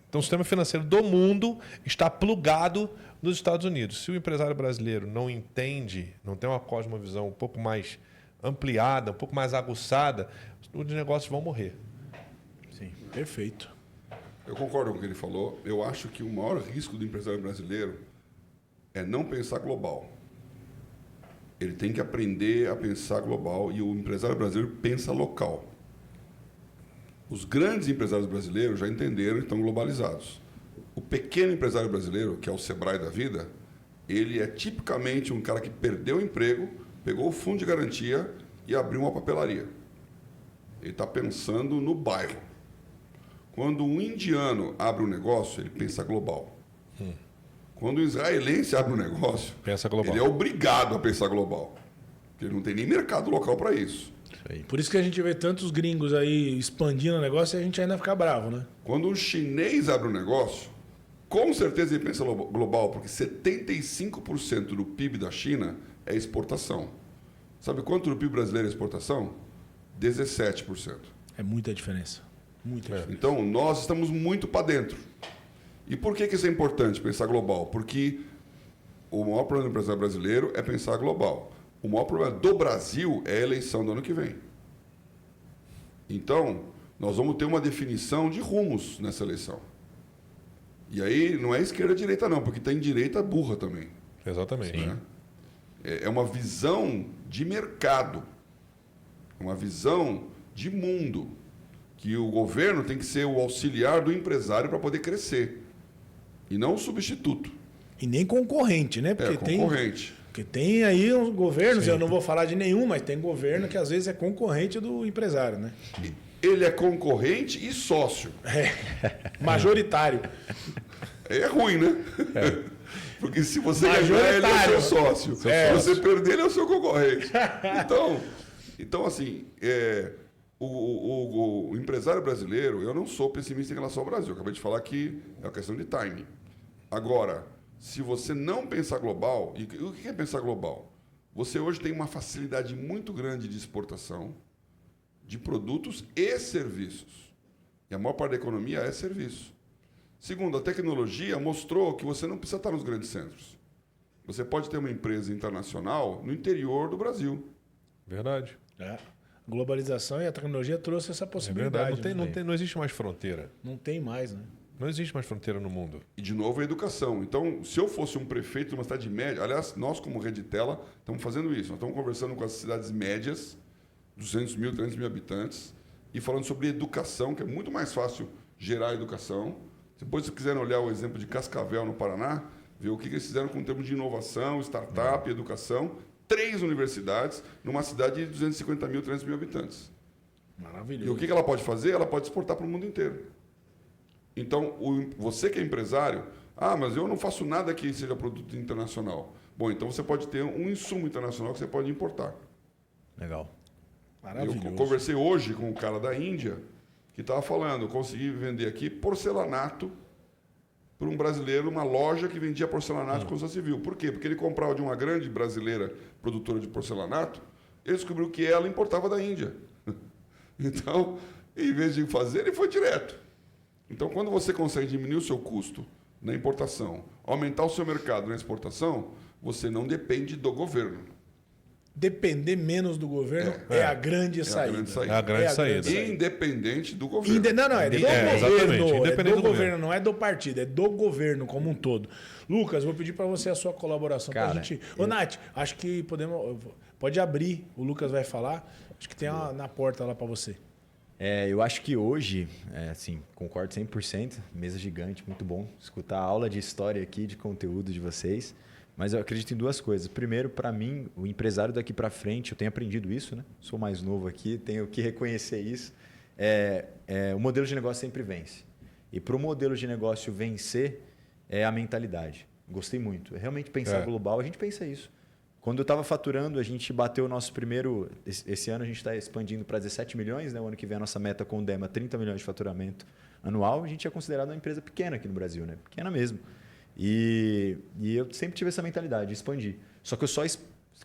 Então, o sistema financeiro do mundo está plugado nos Estados Unidos. Se o empresário brasileiro não entende, não tem uma cosmovisão um pouco mais ampliada, um pouco mais aguçada, os negócios vão morrer. Sim, perfeito. Eu concordo com o que ele falou. Eu acho que o maior risco do empresário brasileiro é não pensar global. Ele tem que aprender a pensar global e o empresário brasileiro pensa local. Os grandes empresários brasileiros já entenderam e estão globalizados. O pequeno empresário brasileiro, que é o Sebrae da vida, ele é tipicamente um cara que perdeu o emprego, pegou o fundo de garantia e abriu uma papelaria. Ele está pensando no bairro. Quando um indiano abre um negócio, ele pensa global. Quando o israelense abre um negócio, Pensa global. ele é obrigado a pensar global. Porque ele não tem nem mercado local para isso. Por isso que a gente vê tantos gringos aí expandindo o negócio e a gente ainda fica bravo, né? Quando um chinês abre um negócio, com certeza ele pensa global, porque 75% do PIB da China é exportação. Sabe quanto do PIB brasileiro é exportação? 17%. É muita diferença. Muita diferença. Então, nós estamos muito para dentro. E por que isso é importante, pensar global? Porque o maior problema do empresário brasileiro é pensar global. O maior problema do Brasil é a eleição do ano que vem. Então, nós vamos ter uma definição de rumos nessa eleição. E aí, não é esquerda-direita não, porque tem direita burra também. Exatamente. Né? É uma visão de mercado, uma visão de mundo, que o governo tem que ser o auxiliar do empresário para poder crescer, e não o substituto. E nem concorrente, né? Porque Concorrente. Porque tem aí uns governos, eu não vou falar de nenhum, mas tem governo que às vezes é concorrente do empresário, né? Ele é concorrente e sócio. Majoritário. É ruim, né? Porque se você ganhar, ele é seu sócio. Se você perder, ele é o seu concorrente. Então assim, o empresário brasileiro, eu não sou pessimista em relação ao Brasil. Eu acabei de falar que é uma questão de timing. Agora, se você não pensar global, e o que é pensar global? Você hoje tem uma facilidade muito grande de exportação de produtos e serviços. E a maior parte da economia é serviço. Segundo, a tecnologia mostrou que você não precisa estar nos grandes centros. Você pode ter uma empresa internacional no interior do Brasil. Verdade. A globalização e a tecnologia trouxe essa possibilidade. Não existe mais fronteira. Não tem mais, né? Não existe mais fronteira no mundo. E, de novo, a educação. Então, se eu fosse um prefeito de uma cidade média... Aliás, nós, como Rede Tela, estamos fazendo isso. Nós estamos conversando com as cidades médias, 200 mil, 300 mil habitantes, e falando sobre educação, que é muito mais fácil gerar educação. Depois, se quiserem olhar o exemplo de Cascavel, no Paraná, ver o que eles fizeram com termos de inovação, startup, educação. 3 universidades numa cidade de 250 mil, 300 mil habitantes. Maravilhoso. E o que ela pode fazer? Ela pode exportar para o mundo inteiro. Então, você que é empresário, mas eu não faço nada que seja produto internacional. Bom, então você pode ter um insumo internacional que você pode importar. Legal. Maravilhoso. Eu conversei hoje com um cara da Índia que estava falando, eu consegui vender aqui porcelanato para um brasileiro, uma loja que vendia porcelanato de construção civil. Por quê? Porque ele comprava de uma grande brasileira produtora de porcelanato, ele descobriu que ela importava da Índia. Então, em vez de fazer, ele foi direto. Então, quando você consegue diminuir o seu custo na importação, aumentar o seu mercado na exportação, você não depende do governo. Depender menos do governo é a grande saída. É a grande saída. Independente do governo. Não, é do governo. Exatamente. É Independente do governo, não é do partido, é do governo como um todo. Lucas, vou pedir para você a sua colaboração. Cara, pra gente... Ô, Nath, acho que pode abrir, o Lucas vai falar. Acho que tem na porta lá para você. Eu acho que hoje, assim, concordo 100%, mesa gigante, muito bom escutar a aula de história aqui, de conteúdo de vocês. Mas eu acredito em 2 coisas. Primeiro, para mim, o empresário daqui para frente, eu tenho aprendido isso, né? Sou mais novo aqui, tenho que reconhecer isso. O modelo de negócio sempre vence. E para o modelo de negócio vencer, é a mentalidade. Gostei muito. Realmente pensar global, a gente pensa isso. Quando eu estava faturando, a gente bateu o nosso primeiro... Esse ano a gente está expandindo para 17 milhões, né? O ano que vem a nossa meta com o Dema, 30 milhões de faturamento anual. A gente é considerado uma empresa pequena aqui no Brasil, né? Pequena mesmo. E eu sempre tive essa mentalidade de expandir. Só que eu só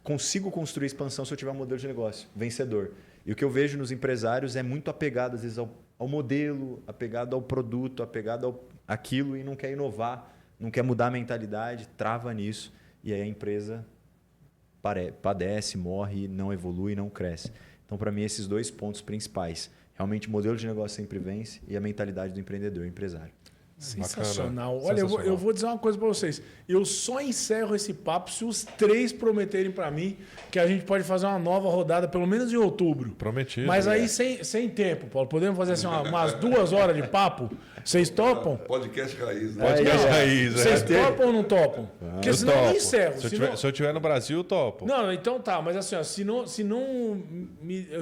consigo construir expansão se eu tiver um modelo de negócio vencedor. E o que eu vejo nos empresários é muito apegado, às vezes, ao modelo, apegado ao produto, apegado àquilo e não quer inovar, não quer mudar a mentalidade, trava nisso. E aí a empresa padece, morre, não evolui, não cresce. Então, para mim, esses 2 pontos principais. Realmente, o modelo de negócio sempre vence e a mentalidade do empreendedor, empresário. Sensacional. Bacana. Olha, Sensacional. eu vou dizer uma coisa para vocês. Eu só encerro esse papo se os 3 prometerem para mim que a gente pode fazer uma nova rodada, pelo menos em outubro. Prometido. Mas aí sem tempo, Paulo. Podemos fazer assim umas 2 horas de papo? Vocês topam? Podcast raiz, né? Podcast raiz, Vocês né? topam ou não topam? Porque senão eu não encerro. Se eu estiver no Brasil, eu topo. Não, então tá, mas assim, ó, se não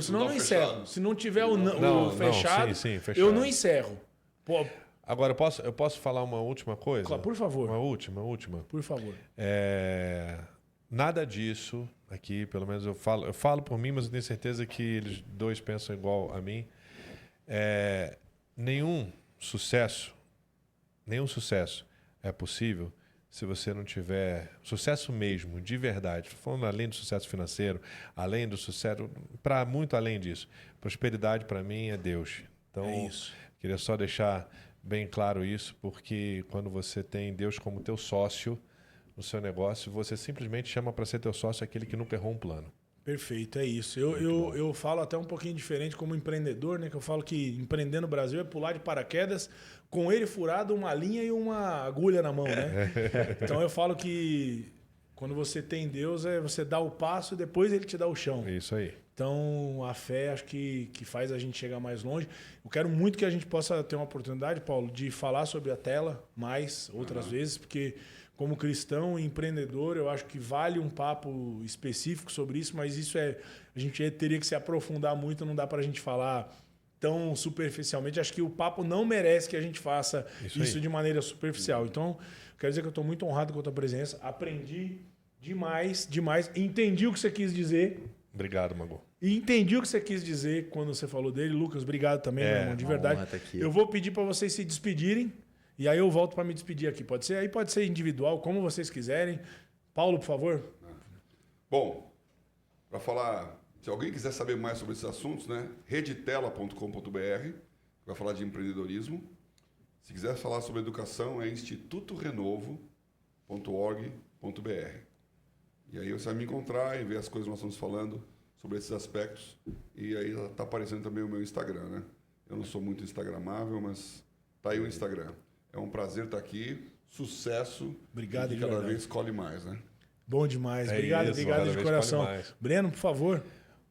não encerro. fechado. Se não tiver o Não, fechado, sim, fechado. eu não encerro. Pô, Agora, eu posso falar uma última coisa? por favor. Uma última. Por favor. Nada disso aqui, pelo menos eu falo por mim, mas eu tenho certeza que eles 2 pensam igual a mim. Nenhum sucesso é possível se você não tiver sucesso mesmo, de verdade. Falando além do sucesso financeiro, além do sucesso, para muito além disso. Prosperidade para mim é Deus. Então, É isso. queria só deixar bem claro isso, porque quando você tem Deus como teu sócio no seu negócio, você simplesmente chama para ser teu sócio aquele que nunca errou um plano. Perfeito, é isso. Eu falo até um pouquinho diferente como empreendedor, né? Que eu falo que empreender no Brasil é pular de paraquedas com ele furado, uma linha e uma agulha na mão, né? Então eu falo que quando você tem Deus, você dá o passo e depois ele te dá o chão. É isso aí. Então, a fé acho que faz a gente chegar mais longe. Eu quero muito que a gente possa ter uma oportunidade, Paulo, de falar sobre a tela mais outras vezes, porque como cristão e empreendedor, eu acho que vale um papo específico sobre isso, mas a gente teria que se aprofundar muito, não dá para a gente falar tão superficialmente. Acho que o papo não merece que a gente faça isso de maneira superficial. Então, quero dizer que eu estou muito honrado com a tua presença. Aprendi demais. Entendi o que você quis dizer. Obrigado, Mago. E entendi o que você quis dizer quando você falou dele. Lucas, obrigado também, meu irmão, de verdade. Eu vou pedir para vocês se despedirem e aí eu volto para me despedir aqui. Pode ser? Aí pode ser individual, como vocês quiserem. Paulo, por favor. Bom, para falar, se alguém quiser saber mais sobre esses assuntos, né? redetela.com.br, vai falar de empreendedorismo. Se quiser falar sobre educação, é institutorenovo.org.br. E aí você vai me encontrar e ver as coisas que nós estamos falando sobre esses aspectos. E aí está aparecendo também o meu Instagram, né? Eu não sou muito instagramável, mas tá aí o Instagram. É um prazer estar aqui. Sucesso. Obrigado, e cada vez escolhe mais, né? Bom demais. É Obrigado, isso, obrigado cada de vez coração. vale mais. Breno, por favor.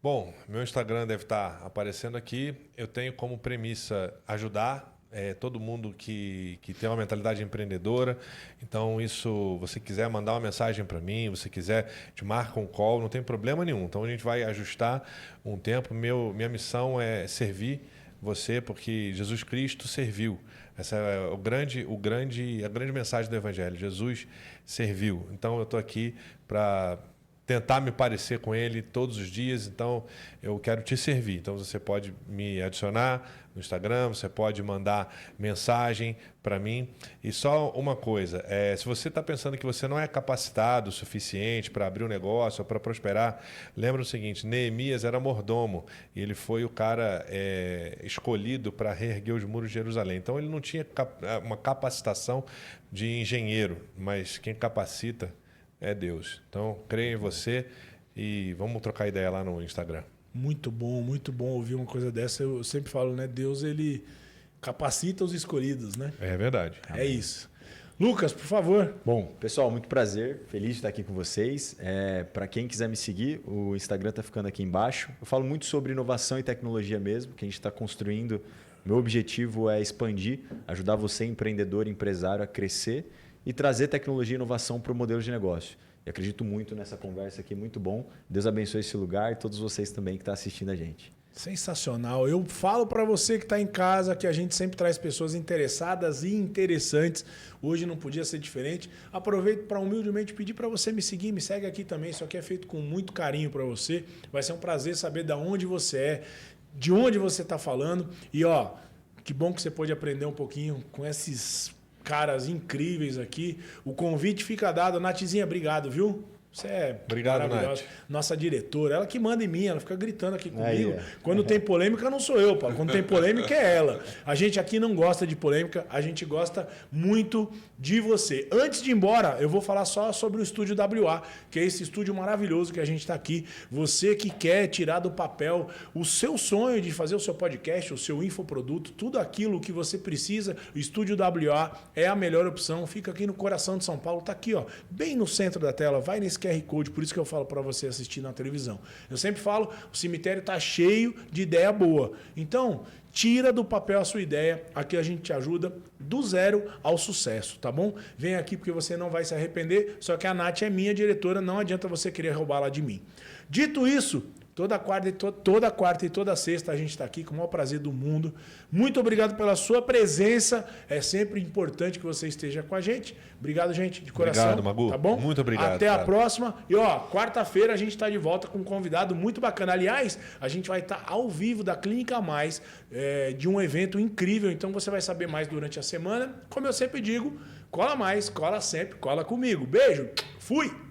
Bom, meu Instagram deve estar aparecendo aqui. Eu tenho como premissa ajudar todo mundo que tem uma mentalidade empreendedora. Então, isso, você quiser mandar uma mensagem para mim, você quiser, te marca um call, não tem problema nenhum. Então, a gente vai ajustar um tempo. Minha missão é servir você, porque Jesus Cristo serviu. Essa é a grande mensagem do Evangelho. Jesus serviu. Então, eu estou aqui para tentar me parecer com ele todos os dias. Então, eu quero te servir. Então, você pode me adicionar no Instagram, você pode mandar mensagem para mim. E só uma coisa, se você está pensando que você não é capacitado o suficiente para abrir um negócio ou para prosperar, lembra o seguinte, Neemias era mordomo e ele foi o cara escolhido para reerguer os muros de Jerusalém. Então, ele não tinha uma capacitação de engenheiro, mas quem capacita é Deus. Então, creio em você e vamos trocar ideia lá no Instagram. Muito bom ouvir uma coisa dessa. Eu sempre falo, né? Deus, ele capacita os escolhidos, né? É verdade. É isso. Lucas, por favor. Bom, pessoal, muito prazer. Feliz de estar aqui com vocês. Para quem quiser me seguir, o Instagram está ficando aqui embaixo. Eu falo muito sobre inovação e tecnologia mesmo, que a gente está construindo. Meu objetivo é expandir, ajudar você, empreendedor, empresário, a crescer e trazer tecnologia e inovação para o modelo de negócio. E acredito muito nessa conversa aqui, muito bom. Deus abençoe esse lugar e todos vocês também que estão assistindo a gente. Sensacional. Eu falo para você que está em casa que a gente sempre traz pessoas interessadas e interessantes. Hoje não podia ser diferente. Aproveito para humildemente pedir para você me seguir. Me segue aqui também. Isso aqui é feito com muito carinho para você. Vai ser um prazer saber de onde você é, de onde você está falando. E ó, que bom que você pôde aprender um pouquinho com esses caras incríveis aqui. O convite fica dado. Natizinha, obrigado, viu? Você é Obrigado, maravilhosa. Nath. Nossa diretora, ela que manda em mim, ela fica gritando aqui comigo. Aí, Quando tem polêmica, não sou eu, Paulo. Quando tem polêmica, é ela. A gente aqui não gosta de polêmica, a gente gosta muito de você. Antes de ir embora, eu vou falar só sobre o Estúdio WA, que é esse estúdio maravilhoso que a gente está aqui. Você que quer tirar do papel o seu sonho de fazer o seu podcast, o seu infoproduto, tudo aquilo que você precisa, o Estúdio WA é a melhor opção. Fica aqui no coração de São Paulo, tá aqui, ó, bem no centro da tela. Vai nesse QR Code, por isso que eu falo para você assistir na televisão. Eu sempre falo, o cemitério tá cheio de ideia boa. Então, tira do papel a sua ideia, aqui a gente te ajuda do zero ao sucesso, tá bom? Vem aqui porque você não vai se arrepender, só que a Nath é minha diretora, não adianta você querer roubá-la de mim. Dito isso, toda quarta e toda sexta a gente está aqui com o maior prazer do mundo. Muito obrigado pela sua presença, é sempre importante que você esteja com a gente. Obrigado, gente, de coração. Obrigado, Magu. Tá bom? Muito obrigado, Até a cara. próxima. E ó, quarta-feira a gente está de volta com um convidado muito bacana. Aliás, a gente vai estar ao vivo da Clínica Mais, de um evento incrível. Então você vai saber mais durante a semana. Como eu sempre digo, cola mais, cola sempre, cola comigo. Beijo, fui!